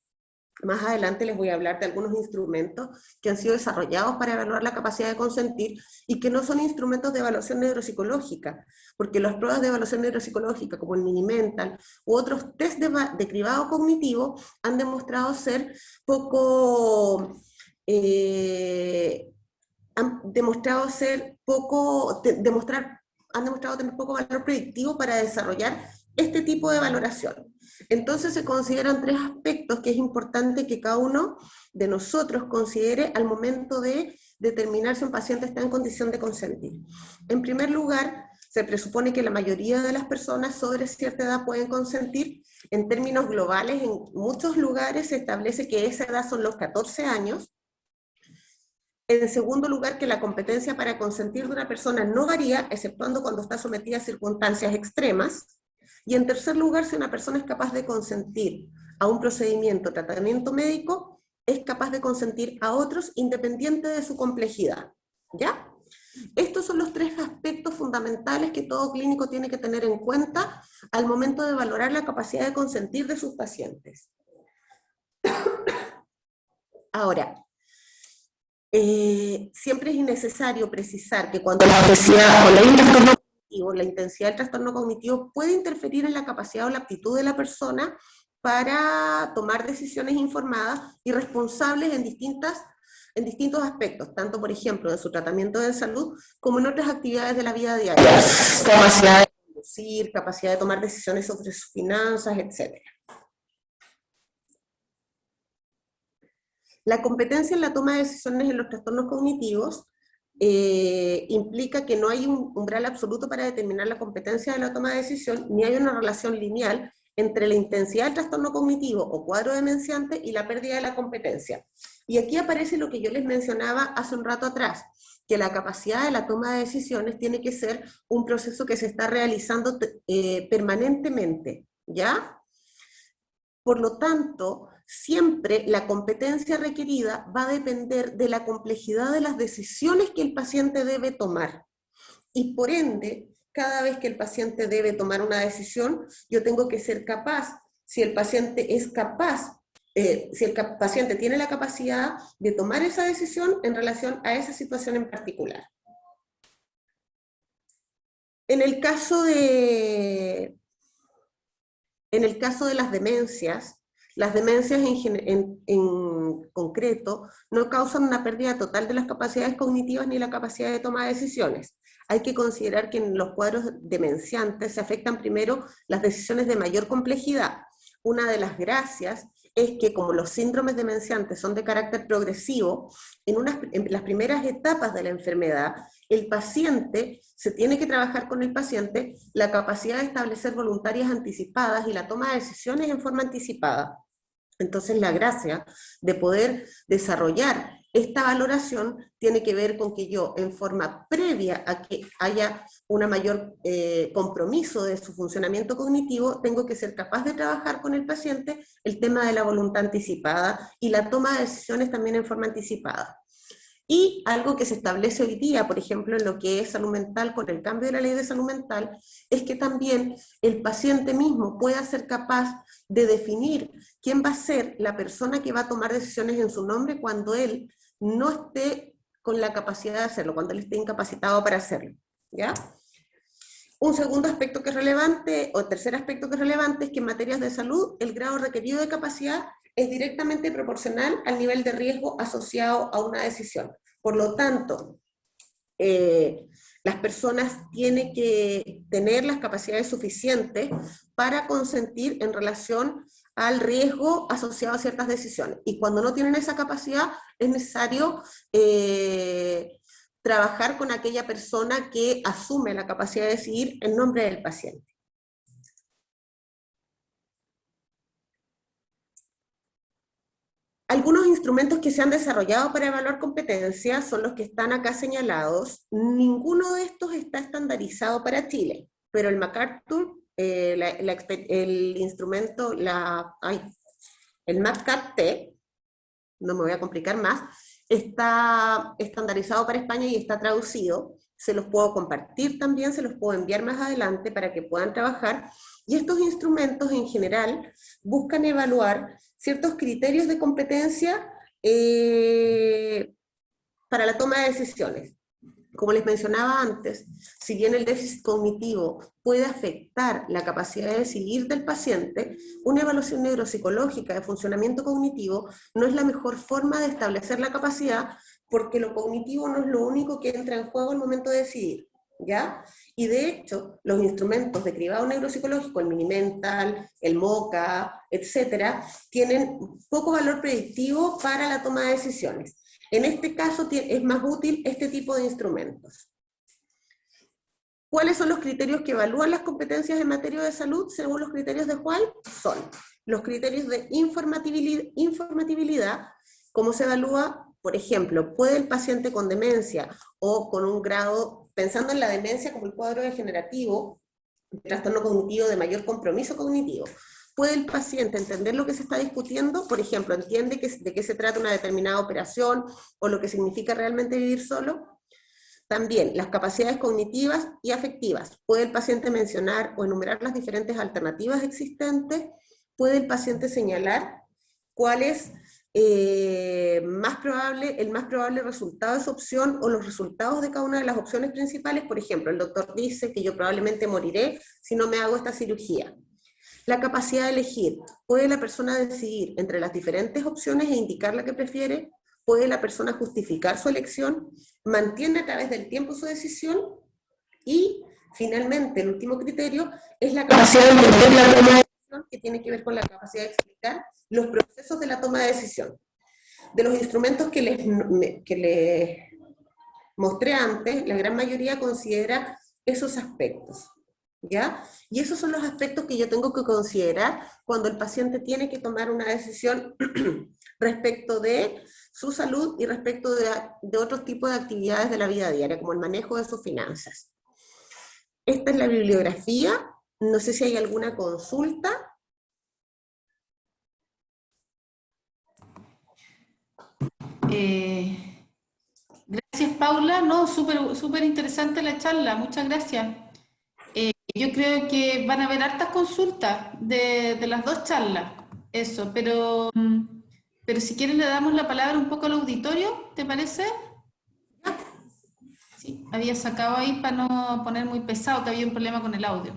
Más adelante les voy a hablar de algunos instrumentos que han sido desarrollados para evaluar la capacidad de consentir y que no son instrumentos de evaluación neuropsicológica, porque las pruebas de evaluación neuropsicológica como el Mini-Mental u otros test de cribado cognitivo han demostrado ser poco... han demostrado tener poco valor predictivo para desarrollar este tipo de valoración. Entonces se consideran 3 aspectos que es importante que cada uno de nosotros considere al momento de determinar si un paciente está en condición de consentir. En primer lugar, se presupone que la mayoría de las personas sobre cierta edad pueden consentir. En términos globales, en muchos lugares se establece que esa edad son los 14 años. En segundo lugar, que la competencia para consentir de una persona no varía, exceptuando cuando está sometida a circunstancias extremas. Y en tercer lugar, si una persona es capaz de consentir a un procedimiento o tratamiento médico, es capaz de consentir a otros independiente de su complejidad. ¿Ya? Estos son los 3 aspectos fundamentales que todo clínico tiene que tener en cuenta al momento de valorar la capacidad de consentir de sus pacientes. Ahora, siempre es necesario precisar que cuando la intensidad del trastorno cognitivo puede interferir en la capacidad o la aptitud de la persona para tomar decisiones informadas y responsables en distintos aspectos, tanto por ejemplo en su tratamiento de salud como en otras actividades de la vida diaria, capacidad de conducir, capacidad de tomar decisiones sobre sus finanzas, etc. La competencia en la toma de decisiones en los trastornos cognitivos implica que no hay un umbral absoluto para determinar la competencia de la toma de decisión, ni hay una relación lineal entre la intensidad del trastorno cognitivo o cuadro demenciante y la pérdida de la competencia. Y aquí aparece lo que yo les mencionaba hace un rato atrás, que la capacidad de la toma de decisiones tiene que ser un proceso que se está realizando permanentemente, ¿ya? Por lo tanto, siempre la competencia requerida va a depender de la complejidad de las decisiones que el paciente debe tomar. Y por ende, cada vez que el paciente debe tomar una decisión, yo tengo que ser capaz, si el paciente es capaz, si el paciente tiene la capacidad de tomar esa decisión en relación a esa situación en particular. En el caso de las demencias en concreto no causan una pérdida total de las capacidades cognitivas ni la capacidad de toma de decisiones. Hay que considerar que en los cuadros demenciantes se afectan primero las decisiones de mayor complejidad. Una de las gracias es que como los síndromes demenciantes son de carácter progresivo, en las primeras etapas de la enfermedad, el paciente, se tiene que trabajar con el paciente la capacidad de establecer voluntarias anticipadas y la toma de decisiones en forma anticipada. Entonces la gracia de poder desarrollar esta valoración tiene que ver con que yo, en forma previa a que haya un mayor compromiso de su funcionamiento cognitivo, tengo que ser capaz de trabajar con el paciente el tema de la voluntad anticipada y la toma de decisiones también en forma anticipada. Y algo que se establece hoy día, por ejemplo, en lo que es salud mental, con el cambio de la ley de salud mental, es que también el paciente mismo pueda ser capaz de definir quién va a ser la persona que va a tomar decisiones en su nombre cuando él no esté con la capacidad de hacerlo, cuando él esté incapacitado para hacerlo, ¿ya? Un segundo aspecto que es relevante, o tercer aspecto que es relevante, es que en materias de salud, el grado requerido de capacidad es directamente proporcional al nivel de riesgo asociado a una decisión. Por lo tanto, las personas tienen que tener las capacidades suficientes para consentir en relación al riesgo asociado a ciertas decisiones. Y cuando no tienen esa capacidad, es necesario trabajar con aquella persona que asume la capacidad de decidir en nombre del paciente. Algunos instrumentos que se han desarrollado para evaluar competencias son los que están acá señalados. Ninguno de estos está estandarizado para Chile, pero el MacArthur, el instrumento, el MAPCAT-T, no me voy a complicar más, está estandarizado para España y está traducido. Se los puedo compartir también, se los puedo enviar más adelante para que puedan trabajar. Y estos instrumentos en general buscan evaluar ciertos criterios de competencia para la toma de decisiones. Como les mencionaba antes, si bien el déficit cognitivo puede afectar la capacidad de decidir del paciente, una evaluación neuropsicológica de funcionamiento cognitivo no es la mejor forma de establecer la capacidad, porque lo cognitivo no es lo único que entra en juego al momento de decidir, ¿ya? Y de hecho, los instrumentos de cribado neuropsicológico, el Minimental, el MoCA, etcétera, tienen poco valor predictivo para la toma de decisiones. En este caso es más útil este tipo de instrumentos. ¿Cuáles son los criterios que evalúan las competencias en materia de salud según los criterios de White? Son los criterios de informatividad, cómo se evalúa, por ejemplo, ¿puede el paciente con demencia o con un grado, pensando en la demencia como el cuadro degenerativo, trastorno cognitivo de mayor compromiso cognitivo, ¿puede el paciente entender lo que se está discutiendo? Por ejemplo, ¿entiende de qué se trata una determinada operación o lo que significa realmente vivir solo? También, las capacidades cognitivas y afectivas. ¿Puede el paciente mencionar o enumerar las diferentes alternativas existentes? ¿Puede el paciente señalar cuál es el más probable resultado de su opción o los resultados de cada una de las opciones principales? Por ejemplo, el doctor dice que yo probablemente moriré si no me hago esta cirugía. La capacidad de elegir. ¿Puede la persona decidir entre las diferentes opciones e indicar la que prefiere? ¿Puede la persona justificar su elección? ¿Mantiene a través del tiempo su decisión? Y, finalmente, el último criterio es la capacidad de entender la toma de decisión, que tiene que ver con la capacidad de explicar los procesos de la toma de decisión. De los instrumentos que les mostré antes, la gran mayoría considera esos aspectos, ¿ya? Y esos son los aspectos que yo tengo que considerar cuando el paciente tiene que tomar una decisión respecto de su salud y respecto de otros tipos de actividades de la vida diaria, como el manejo de sus finanzas. Esta es la bibliografía, no sé si hay alguna consulta. Gracias, Paula. No, súper interesante la charla. Muchas gracias. Yo creo que van a haber hartas consultas de las dos charlas. Eso, pero si quieren le damos la palabra un poco al auditorio, ¿te parece? Sí, había sacado ahí para no poner muy pesado, que había un problema con el audio.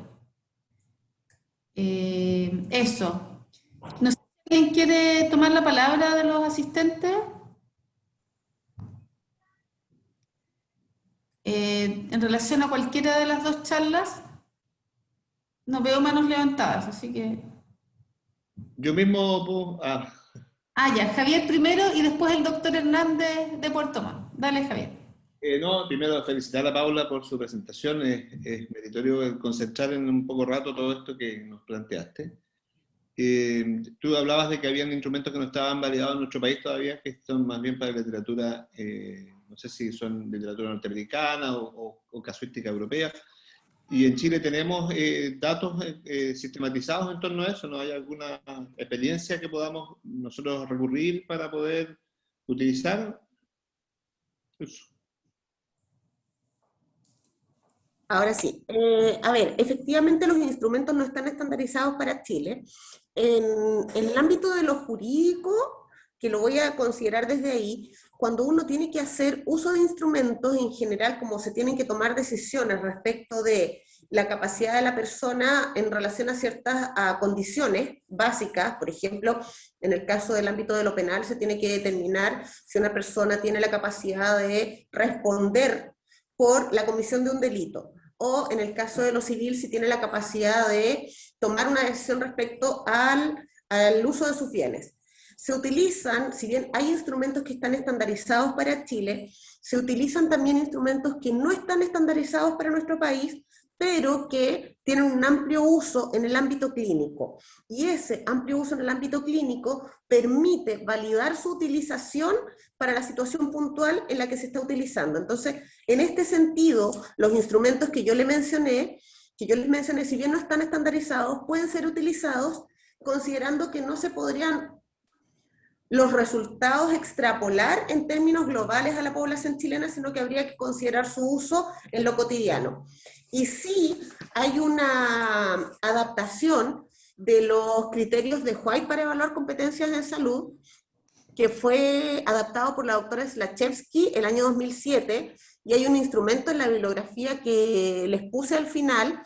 Eso. No sé si alguien quiere tomar la palabra de los asistentes. En relación a cualquiera de las dos charlas, no veo manos levantadas, así que... Yo mismo... ya, Javier primero y después el doctor Hernández de Puerto Montt. Dale, Javier. No, primero felicitar a Paula por su presentación. Es meritorio concentrar en un poco rato todo esto que nos planteaste. Tú hablabas de que habían instrumentos que no estaban validados en nuestro país todavía, que son más bien para literatura, no sé si son literatura norteamericana o casuística europea. Y en Chile tenemos datos sistematizados en torno a eso. ¿No hay alguna experiencia que podamos nosotros recurrir para poder utilizar? Eso. Ahora sí. A ver, efectivamente los instrumentos no están estandarizados para Chile. En el ámbito de lo jurídico, que lo voy a considerar desde ahí, cuando uno tiene que hacer uso de instrumentos en general, como se tienen que tomar decisiones respecto de la capacidad de la persona en relación a ciertas condiciones básicas, por ejemplo, en el caso del ámbito de lo penal se tiene que determinar si una persona tiene la capacidad de responder por la comisión de un delito, o en el caso de lo civil si tiene la capacidad de tomar una decisión respecto al uso de sus bienes. Se utilizan, si bien hay instrumentos que están estandarizados para Chile, se utilizan también instrumentos que no están estandarizados para nuestro país, pero que tienen un amplio uso en el ámbito clínico, y ese amplio uso en el ámbito clínico permite validar su utilización para la situación puntual en la que se está utilizando. Entonces, en este sentido, los instrumentos que yo les mencioné, si bien no están estandarizados, pueden ser utilizados considerando que no se podrían los resultados extrapolar en términos globales a la población chilena, sino que habría que considerar su uso en lo cotidiano. Y sí hay una adaptación de los criterios de White para evaluar competencias en salud, que fue adaptado por la doctora Slachewski el año 2007, y hay un instrumento en la bibliografía que les puse al final.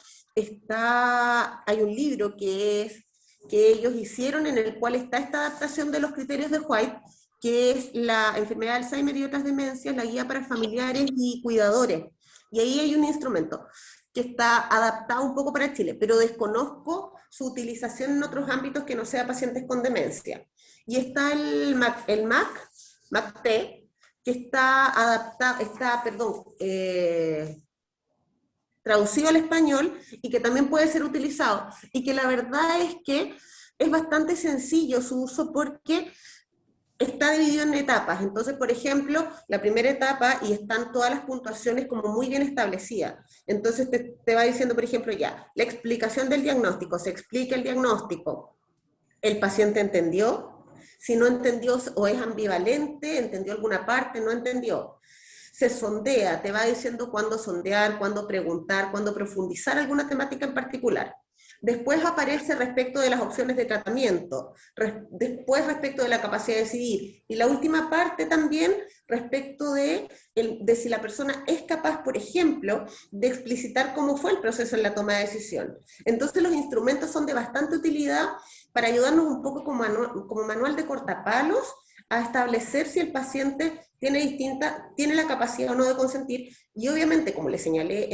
Hay un libro que ellos hicieron en el cual está esta adaptación de los criterios de White, que es la enfermedad de Alzheimer y otras demencias, la guía para familiares y cuidadores. Y ahí hay un instrumento que está adaptado un poco para Chile, pero desconozco su utilización en otros ámbitos que no sea pacientes con demencia. Y está el MACT, que está adaptado, traducido al español y que también puede ser utilizado. Y que la verdad es que es bastante sencillo su uso porque está dividido en etapas. Entonces, por ejemplo, la primera etapa, y están todas las puntuaciones como muy bien establecidas. Entonces te va diciendo, por ejemplo, ya, la explicación del diagnóstico, se explica el diagnóstico, el paciente entendió, si no entendió o es ambivalente, entendió alguna parte, no entendió. Se sondea, te va diciendo cuándo sondear, cuándo preguntar, cuándo profundizar alguna temática en particular. Después aparece respecto de las opciones de tratamiento, después respecto de la capacidad de decidir, y la última parte también respecto de si la persona es capaz, por ejemplo, de explicitar cómo fue el proceso en la toma de decisión. Entonces los instrumentos son de bastante utilidad para ayudarnos un poco como manual de cortapalos a establecer si el paciente tiene la capacidad o no de consentir, y obviamente, como le señalé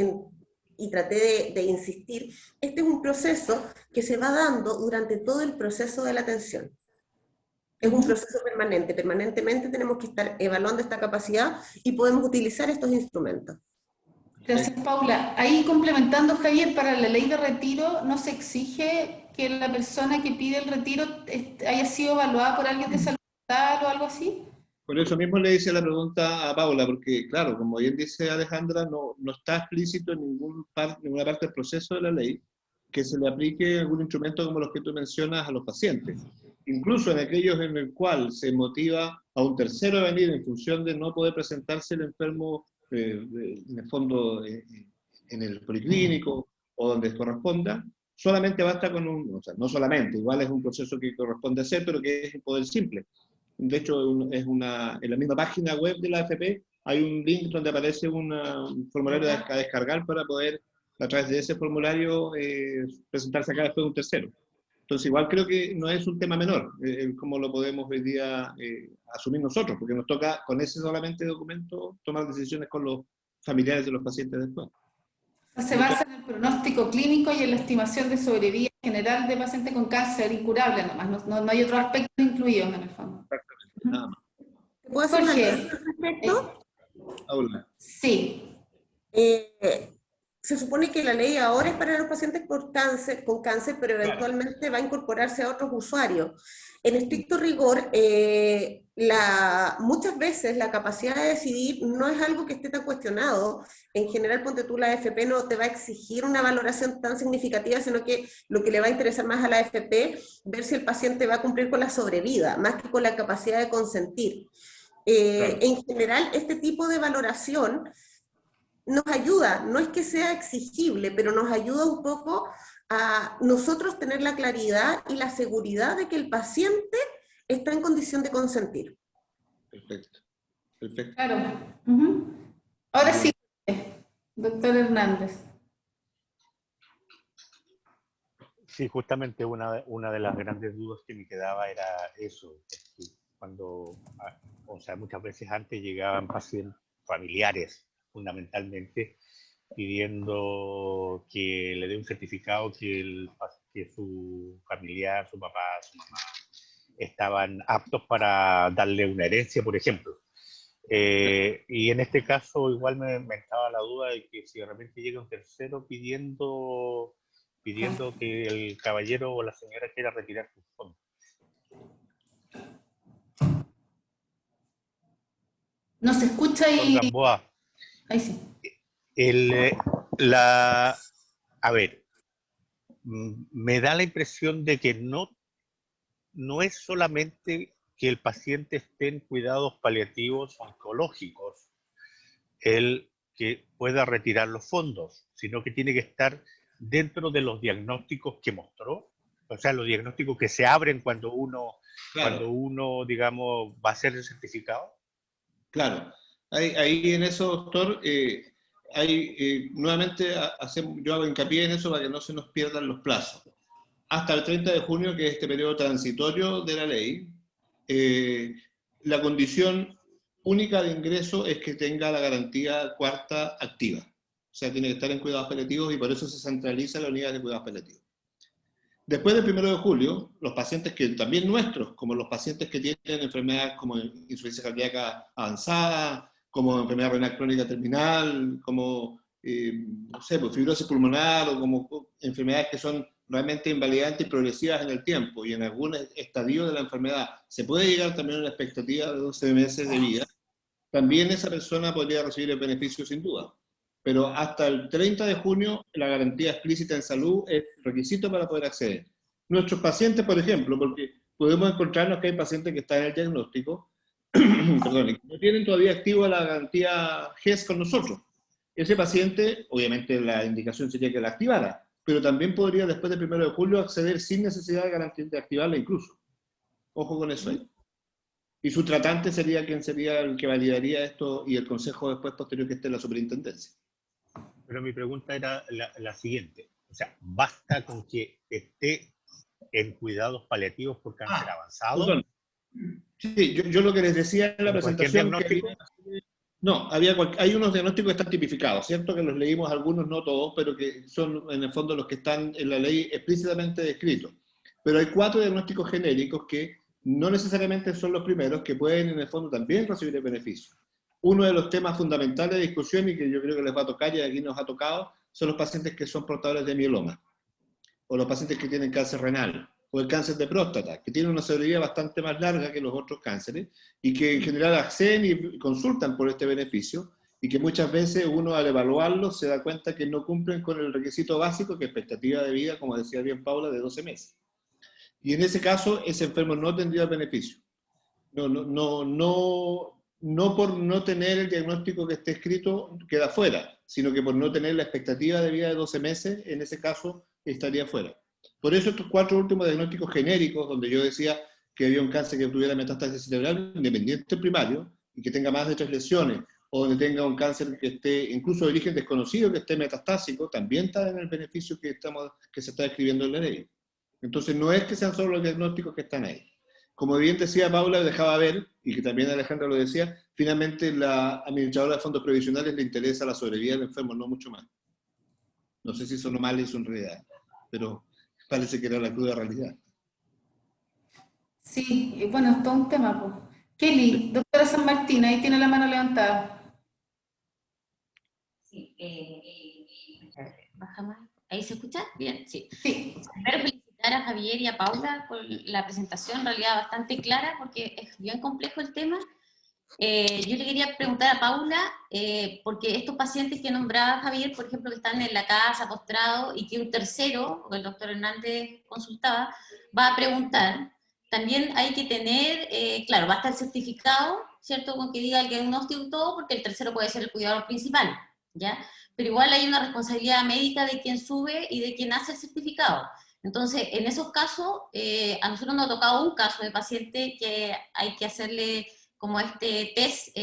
y traté de insistir, este es un proceso que se va dando durante todo el proceso de la atención. Es un proceso permanente, permanentemente tenemos que estar evaluando esta capacidad y podemos utilizar estos instrumentos. Gracias, Paula. Ahí complementando, Javier, para la ley de retiro no se exige que la persona que pide el retiro haya sido evaluada por alguien de salud mental o algo así. Por eso mismo le hice la pregunta a Paula, porque claro, como bien dice Alejandra, no está explícito en ninguna parte del proceso de la ley que se le aplique algún instrumento como los que tú mencionas a los pacientes. Incluso en aquellos en el cual se motiva a un tercero a venir en función de no poder presentarse el enfermo, en el fondo, en el policlínico o donde corresponda, solamente basta con o sea, no solamente, igual es un proceso que corresponde hacer, pero que es el poder simple. De hecho, en la misma página web de la AFP hay un link donde aparece un formulario a descargar para poder, a través de ese formulario, presentarse acá después de un tercero. Entonces, igual creo que no es un tema menor, cómo lo podemos hoy día asumir nosotros, porque nos toca con ese solamente documento tomar decisiones con los familiares de los pacientes después. Se basa en el pronóstico clínico y en la estimación de sobrevida general de pacientes con cáncer incurable nomás, no hay otros aspectos incluidos en el fondo. Exactamente, nada más. ¿Puedo hacer una Jorge, pregunta al respecto? Paula. sí. Se supone que la ley ahora es para los pacientes con cáncer, pero eventualmente va a incorporarse a otros usuarios. En estricto rigor, muchas veces la capacidad de decidir no es algo que esté tan cuestionado. En general, ponte tú, la AFP no te va a exigir una valoración tan significativa, sino que lo que le va a interesar más a la AFP, ver si el paciente va a cumplir con la sobrevida, más que con la capacidad de consentir. Claro. En general, este tipo de valoración nos ayuda, no es que sea exigible, pero nos ayuda un poco a nosotros tener la claridad y la seguridad de que el paciente está en condición de consentir. Perfecto. Perfecto. Claro. Ahora sí, doctor Hernández. Sí, justamente una de las grandes dudas que me quedaba era eso, que cuando, o sea, muchas veces antes llegaban pacientes familiares, fundamentalmente, pidiendo que le dé un certificado que su familiar, su papá, su mamá, estaban aptos para darle una herencia, por ejemplo. Y en este caso igual me estaba la duda de que si de repente llega un tercero pidiendo pidiendo que el caballero o la señora quiera retirar sus fondos. No se escucha Doctor y... Gamboa, Ahí sí. a ver, me da la impresión de que no es solamente que el paciente esté en cuidados paliativos oncológicos el que pueda retirar los fondos, sino que tiene que estar dentro de los diagnósticos que mostró, o sea, los diagnósticos que se abren cuando uno, digamos, va a ser el certificado. Claro, ahí en eso, doctor, nuevamente yo hago hincapié en eso para que no se nos pierdan los plazos. Hasta el 30 de junio, que es este periodo transitorio de la ley, la condición única de ingreso es que tenga la garantía cuarta activa. O sea, tiene que estar en cuidados paliativos y por eso se centraliza la unidad de cuidados paliativos. Después del 1 de julio, los pacientes que también nuestros, como los pacientes que tienen enfermedades como insuficiencia cardíaca avanzada, como enfermedad renal crónica terminal, como no sé, pues, fibrosis pulmonar o como enfermedades que son realmente invalidantes y progresivas en el tiempo y en algún estadio de la enfermedad se puede llegar también a una expectativa de 12 meses de vida, también esa persona podría recibir el beneficio sin duda. Pero hasta el 30 de junio la garantía explícita en salud es requisito para poder acceder. Nuestros pacientes, por ejemplo, porque podemos encontrarnos que hay pacientes que están en el diagnóstico, perdón, y que no tienen todavía activa la garantía GES con nosotros. Ese paciente, obviamente la indicación sería que la activara, pero también podría después del 1 de julio acceder sin necesidad de activarla incluso. Ojo con eso ahí. Y su tratante sería quien sería el que validaría esto y el consejo después posterior que esté en la superintendencia. Pero mi pregunta era la siguiente. O sea, ¿basta con que esté en cuidados paliativos por cáncer avanzado? Perdón. Sí, yo lo que les decía en la presentación... ¿Diagnóstico? No, hay unos diagnósticos que están tipificados, ¿cierto? Que los leímos algunos, no todos, pero que son en el fondo los que están en la ley explícitamente descritos. Pero hay 4 diagnósticos genéricos que no necesariamente son los primeros, que pueden en el fondo también recibir el beneficio. Uno de los temas fundamentales de discusión y que yo creo que les va a tocar y aquí nos ha tocado, son los pacientes que son portadores de mieloma, o los pacientes que tienen cáncer renal, o el cáncer de próstata, que tiene una sobrevida bastante más larga que los otros cánceres, y que en general acceden y consultan por este beneficio, y que muchas veces uno al evaluarlos se da cuenta que no cumplen con el requisito básico, que es expectativa de vida, como decía bien Paula, de 12 meses. Y en ese caso, ese enfermo no tendría beneficio. No por no tener el diagnóstico que esté escrito queda fuera, sino que por no tener la expectativa de vida de 12 meses, en ese caso estaría fuera. Por eso estos 4 últimos diagnósticos genéricos, donde yo decía que había un cáncer que tuviera metástasis cerebral independiente primario y que tenga más de 3 lesiones, o donde tenga un cáncer que esté incluso de origen desconocido, que esté metastásico, también está en el beneficio que se está describiendo en la ley. Entonces no es que sean solo los diagnósticos que están ahí. Como bien decía Paula, dejaba ver, y que también Alejandra lo decía, finalmente la administradora de fondos previsionales le interesa la sobrevida del enfermo, no mucho más. No sé si eso no mal hizo en realidad, pero parece que era la cruda realidad. Sí, bueno, es todo un tema, pues. Kelly, doctora San Martín, ahí tiene la mano levantada. Sí, baja más. ¿Ahí se escucha? Bien, sí. Sí. Primero felicitar a Javier y a Paula por la presentación, en realidad bastante clara, porque es bien complejo el tema. Yo le quería preguntar a Paula, porque estos pacientes que nombraba Javier, por ejemplo, que están en la casa, postrados, y que un tercero, o el doctor Hernández consultaba, va a preguntar, también hay que tener, claro, va a estar certificado, ¿cierto?, con que diga el diagnóstico y todo, porque el tercero puede ser el cuidador principal, ¿ya? Pero igual hay una responsabilidad médica de quien sube y de quien hace el certificado. Entonces, en esos casos, a nosotros nos ha tocado un caso de paciente que hay que hacerle como este test,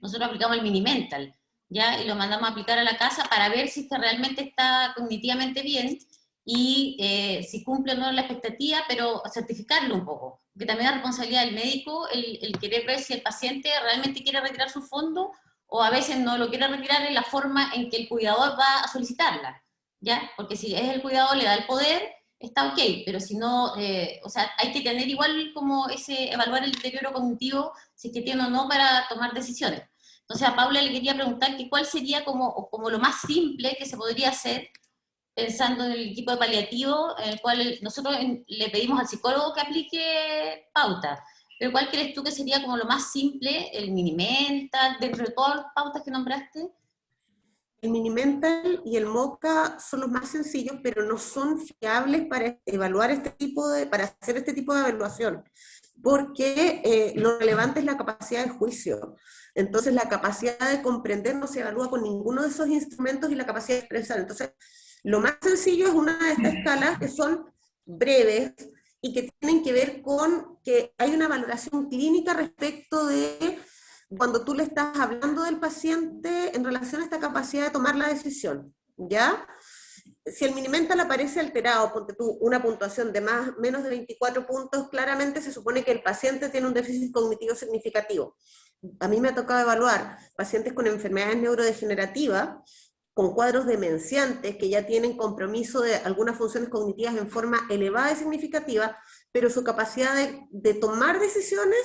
nosotros aplicamos el Minimental, ¿ya? Y lo mandamos a aplicar a la casa para ver si realmente está cognitivamente bien y si cumple o no la expectativa, pero certificarlo un poco, porque también es responsabilidad del médico el querer ver si el paciente realmente quiere retirar su fondo o a veces no lo quiere retirar en la forma en que el cuidador va a solicitarla, ¿ya? Porque si es el cuidador, le da el poder, está ok, pero si no, o sea, hay que tener igual como evaluar el deterioro cognitivo, si es que tiene o no para tomar decisiones. Entonces a Paula le quería preguntar que cuál sería como lo más simple que se podría hacer pensando en el equipo de paliativo, en el cual nosotros le pedimos al psicólogo que aplique pauta. Pero ¿cuál crees tú que sería como lo más simple, el Minimental, dentro de todas las pautas que nombraste? El Minimental y el MOCA son los más sencillos, pero no son fiables para evaluar para hacer este tipo de evaluación, porque lo relevante es la capacidad de juicio. Entonces la capacidad de comprender no se evalúa con ninguno de esos instrumentos y la capacidad de expresar. Entonces lo más sencillo es una de estas escalas que son breves y que tienen que ver con que hay una valoración clínica respecto de cuando tú le estás hablando del paciente en relación a esta capacidad de tomar la decisión, ¿ya? Si el Minimental aparece alterado, ponte tú una puntuación de menos de 24 puntos, claramente se supone que el paciente tiene un déficit cognitivo significativo. A mí me ha tocado evaluar pacientes con enfermedades neurodegenerativas, con cuadros demenciantes que ya tienen compromiso de algunas funciones cognitivas en forma elevada y significativa, pero su capacidad de tomar decisiones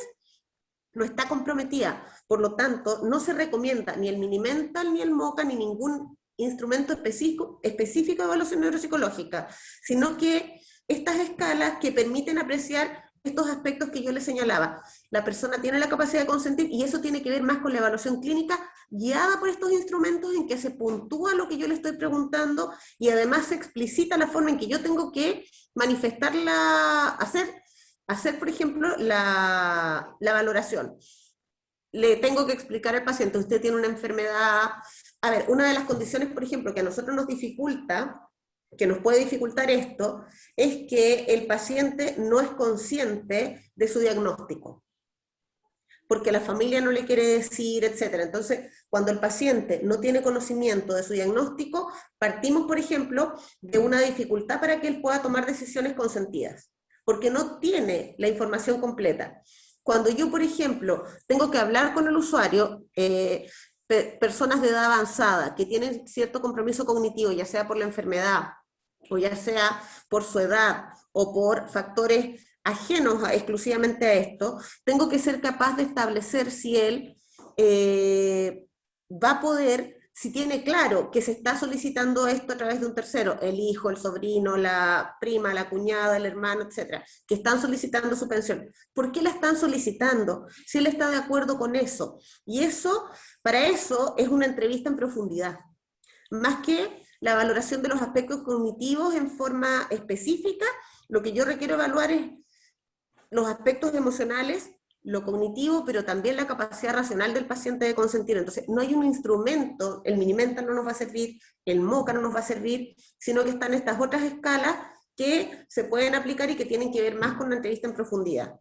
no está comprometida. Por lo tanto, no se recomienda ni el Minimental, ni el MOCA, ni ningún instrumento específico de evaluación neuropsicológica, sino que estas escalas que permiten apreciar estos aspectos que yo les señalaba. La persona tiene la capacidad de consentir y eso tiene que ver más con la evaluación clínica guiada por estos instrumentos en que se puntúa lo que yo le estoy preguntando y además se explicita la forma en que yo tengo que hacer, por ejemplo, la valoración. Le tengo que explicar al paciente, usted tiene una enfermedad. A ver, una de las condiciones, por ejemplo, que a nosotros nos dificulta, que nos puede dificultar esto, es que el paciente no es consciente de su diagnóstico, porque la familia no le quiere decir, etc. Entonces, cuando el paciente no tiene conocimiento de su diagnóstico, partimos, por ejemplo, de una dificultad para que él pueda tomar decisiones consentidas, porque no tiene la información completa. Cuando yo, por ejemplo, tengo que hablar con el usuario, personas de edad avanzada que tienen cierto compromiso cognitivo, ya sea por la enfermedad, o ya sea por su edad, o por factores ajenos exclusivamente a esto, tengo que ser capaz de establecer si él va a poder, si tiene claro que se está solicitando esto a través de un tercero, el hijo, el sobrino, la prima, la cuñada, el hermano, etcétera, que están solicitando su pensión. ¿Por qué la están solicitando? Si él está de acuerdo con eso. Y eso, para eso, es una entrevista en profundidad. Más que la valoración de los aspectos cognitivos en forma específica, lo que yo requiero evaluar es los aspectos emocionales, lo cognitivo, pero también la capacidad racional del paciente de consentir. Entonces, no hay un instrumento, el Minimental no nos va a servir, el MOCA no nos va a servir, sino que están estas otras escalas que se pueden aplicar y que tienen que ver más con una entrevista en profundidad.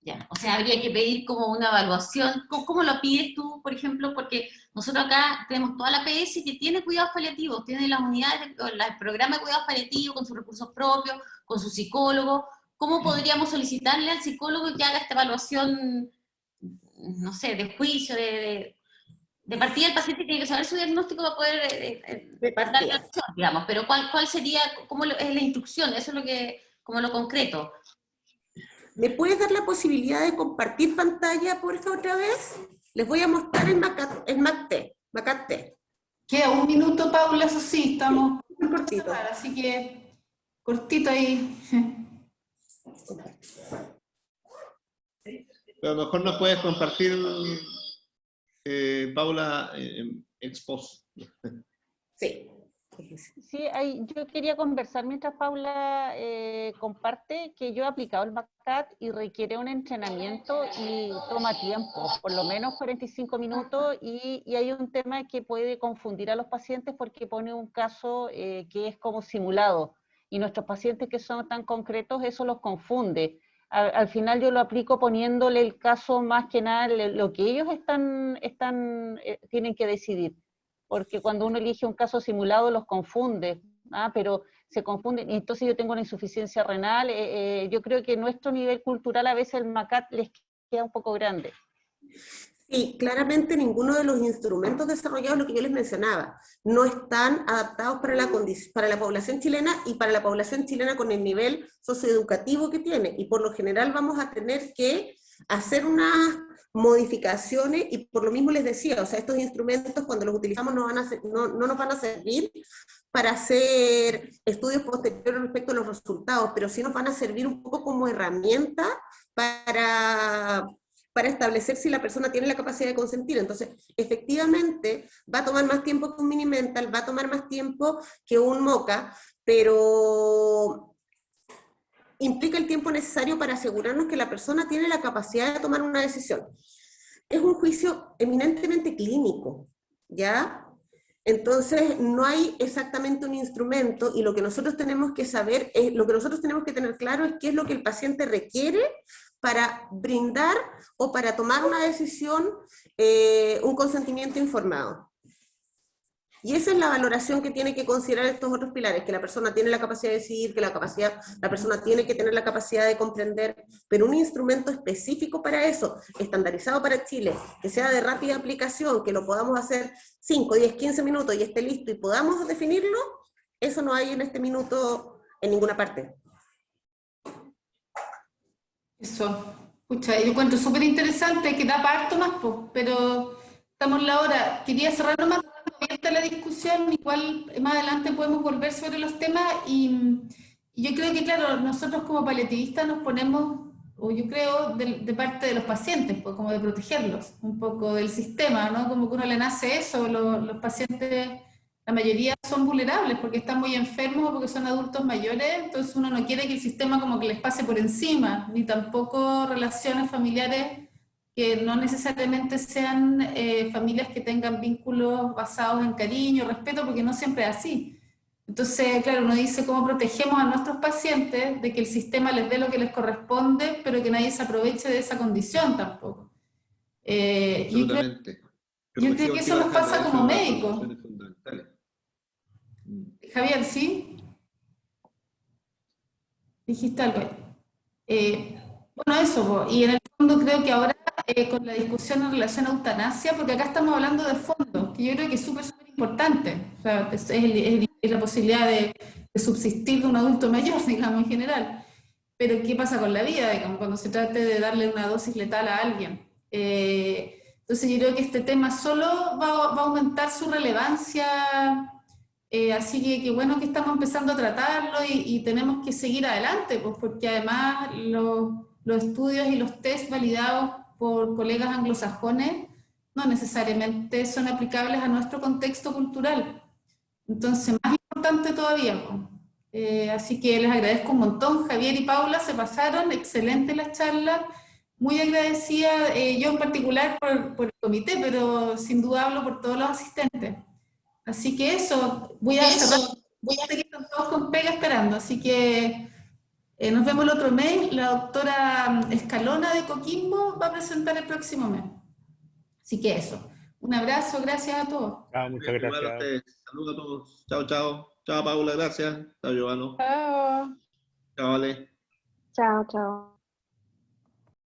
Ya, o sea, habría que pedir como una evaluación. ¿Cómo lo pides tú, por ejemplo? Porque nosotros acá tenemos toda la PS que tiene cuidados paliativos, tiene las unidades, el programa de cuidados paliativos con sus recursos propios, con su psicólogo. ¿Cómo podríamos solicitarle al psicólogo que haga esta evaluación, no sé, de juicio, de partida? El paciente tiene que saber su diagnóstico para poder dar la opción, digamos, pero ¿cuál sería, cómo es la instrucción? Eso es lo que, como lo concreto. ¿Me puedes dar la posibilidad de compartir pantalla, por favor, otra vez? Les voy a mostrar el MACAT-T. Queda un minuto, Paula, eso sí, estamos muy cortito. Así que cortito ahí. Pero a lo mejor nos puedes compartir, Paula, Expos. Sí. Sí, yo quería conversar mientras Paula comparte que yo he aplicado el MACAT y requiere un entrenamiento y toma tiempo, por lo menos 45 minutos, y hay un tema que puede confundir a los pacientes porque pone un caso que es como simulado, y nuestros pacientes que son tan concretos, eso los confunde. Al final yo lo aplico poniéndole el caso más que nada, lo que ellos tienen que decidir. Porque cuando uno elige un caso simulado los confunde, pero se confunden, y entonces yo tengo una insuficiencia renal. Yo creo que nuestro nivel cultural a veces el MACAT les queda un poco grande. Sí, claramente ninguno de los instrumentos desarrollados, lo que yo les mencionaba, no están adaptados para la población chilena y para la población chilena con el nivel socioeducativo que tiene, y por lo general vamos a tener que hacer unas modificaciones, y por lo mismo les decía, o sea, estos instrumentos cuando los utilizamos no nos van a servir para hacer estudios posteriores respecto a los resultados, pero sí nos van a servir un poco como herramienta para establecer si la persona tiene la capacidad de consentir. Entonces, efectivamente, va a tomar más tiempo que un mini mental, va a tomar más tiempo que un MOCA, pero implica el tiempo necesario para asegurarnos que la persona tiene la capacidad de tomar una decisión. Es un juicio eminentemente clínico, ¿ya? Entonces, no hay exactamente un instrumento, y lo que nosotros tenemos que saber, lo que nosotros tenemos que tener claro es qué es lo que el paciente requiere para brindar o para tomar una decisión, un consentimiento informado. Y esa es la valoración que tiene que considerar estos otros pilares, que la persona tiene la capacidad de decidir, que la persona tiene que tener la capacidad de comprender, pero un instrumento específico para eso, estandarizado para Chile, que sea de rápida aplicación, que lo podamos hacer 5, 10, 15 minutos y esté listo y podamos definirlo, eso no hay en este minuto en ninguna parte. Eso. Escucha, yo encuentro súper interesante, que da para harto más, pero estamos en la hora. Quería cerrar nomás abierta la discusión, igual más adelante podemos volver sobre los temas, y yo creo que, claro, nosotros como paliativistas nos ponemos, o yo creo, de parte de los pacientes, pues, como de protegerlos, un poco del sistema, ¿no? Como que uno le nace eso, los pacientes, la mayoría son vulnerables porque están muy enfermos o porque son adultos mayores, entonces uno no quiere que el sistema como que les pase por encima, ni tampoco relaciones familiares que no necesariamente sean familias que tengan vínculos basados en cariño, respeto, porque no siempre es así. Entonces, claro, uno dice cómo protegemos a nuestros pacientes de que el sistema les dé lo que les corresponde, pero que nadie se aproveche de esa condición tampoco. Absolutamente. Yo creo que eso nos pasa como médicos. Fundamentales. Javier, ¿sí? Dijiste algo. Bueno, eso, y en el fondo creo que ahora con la discusión en relación a eutanasia, porque acá estamos hablando de fondos, que yo creo que es súper importante, o sea, es la posibilidad de subsistir de un adulto mayor, digamos, en general. Pero ¿qué pasa con la vida, digamos, cuando se trate de darle una dosis letal a alguien? Entonces yo creo que este tema solo va a aumentar su relevancia. Así que bueno que estamos empezando a tratarlo, y tenemos que seguir adelante, pues, porque además los estudios y los test validados por colegas anglosajones no necesariamente son aplicables a nuestro contexto cultural. Entonces, más importante todavía, pues. Así que les agradezco un montón. Javier y Paula se pasaron, excelente la charla, muy agradecida, yo en particular por el comité, pero sin duda hablo por todos los asistentes. Así que eso, voy a cerrar, que están todos con pega esperando, así que nos vemos el otro mes. La doctora Escalona de Coquimbo va a presentar el próximo mes. Así que eso, un abrazo, gracias a todos. Muchas gracias. Saludos a todos. Chao, chao. Chao, Paula, gracias. Chao, Giovanni. Chao. Chao, Ale. Chao, chao.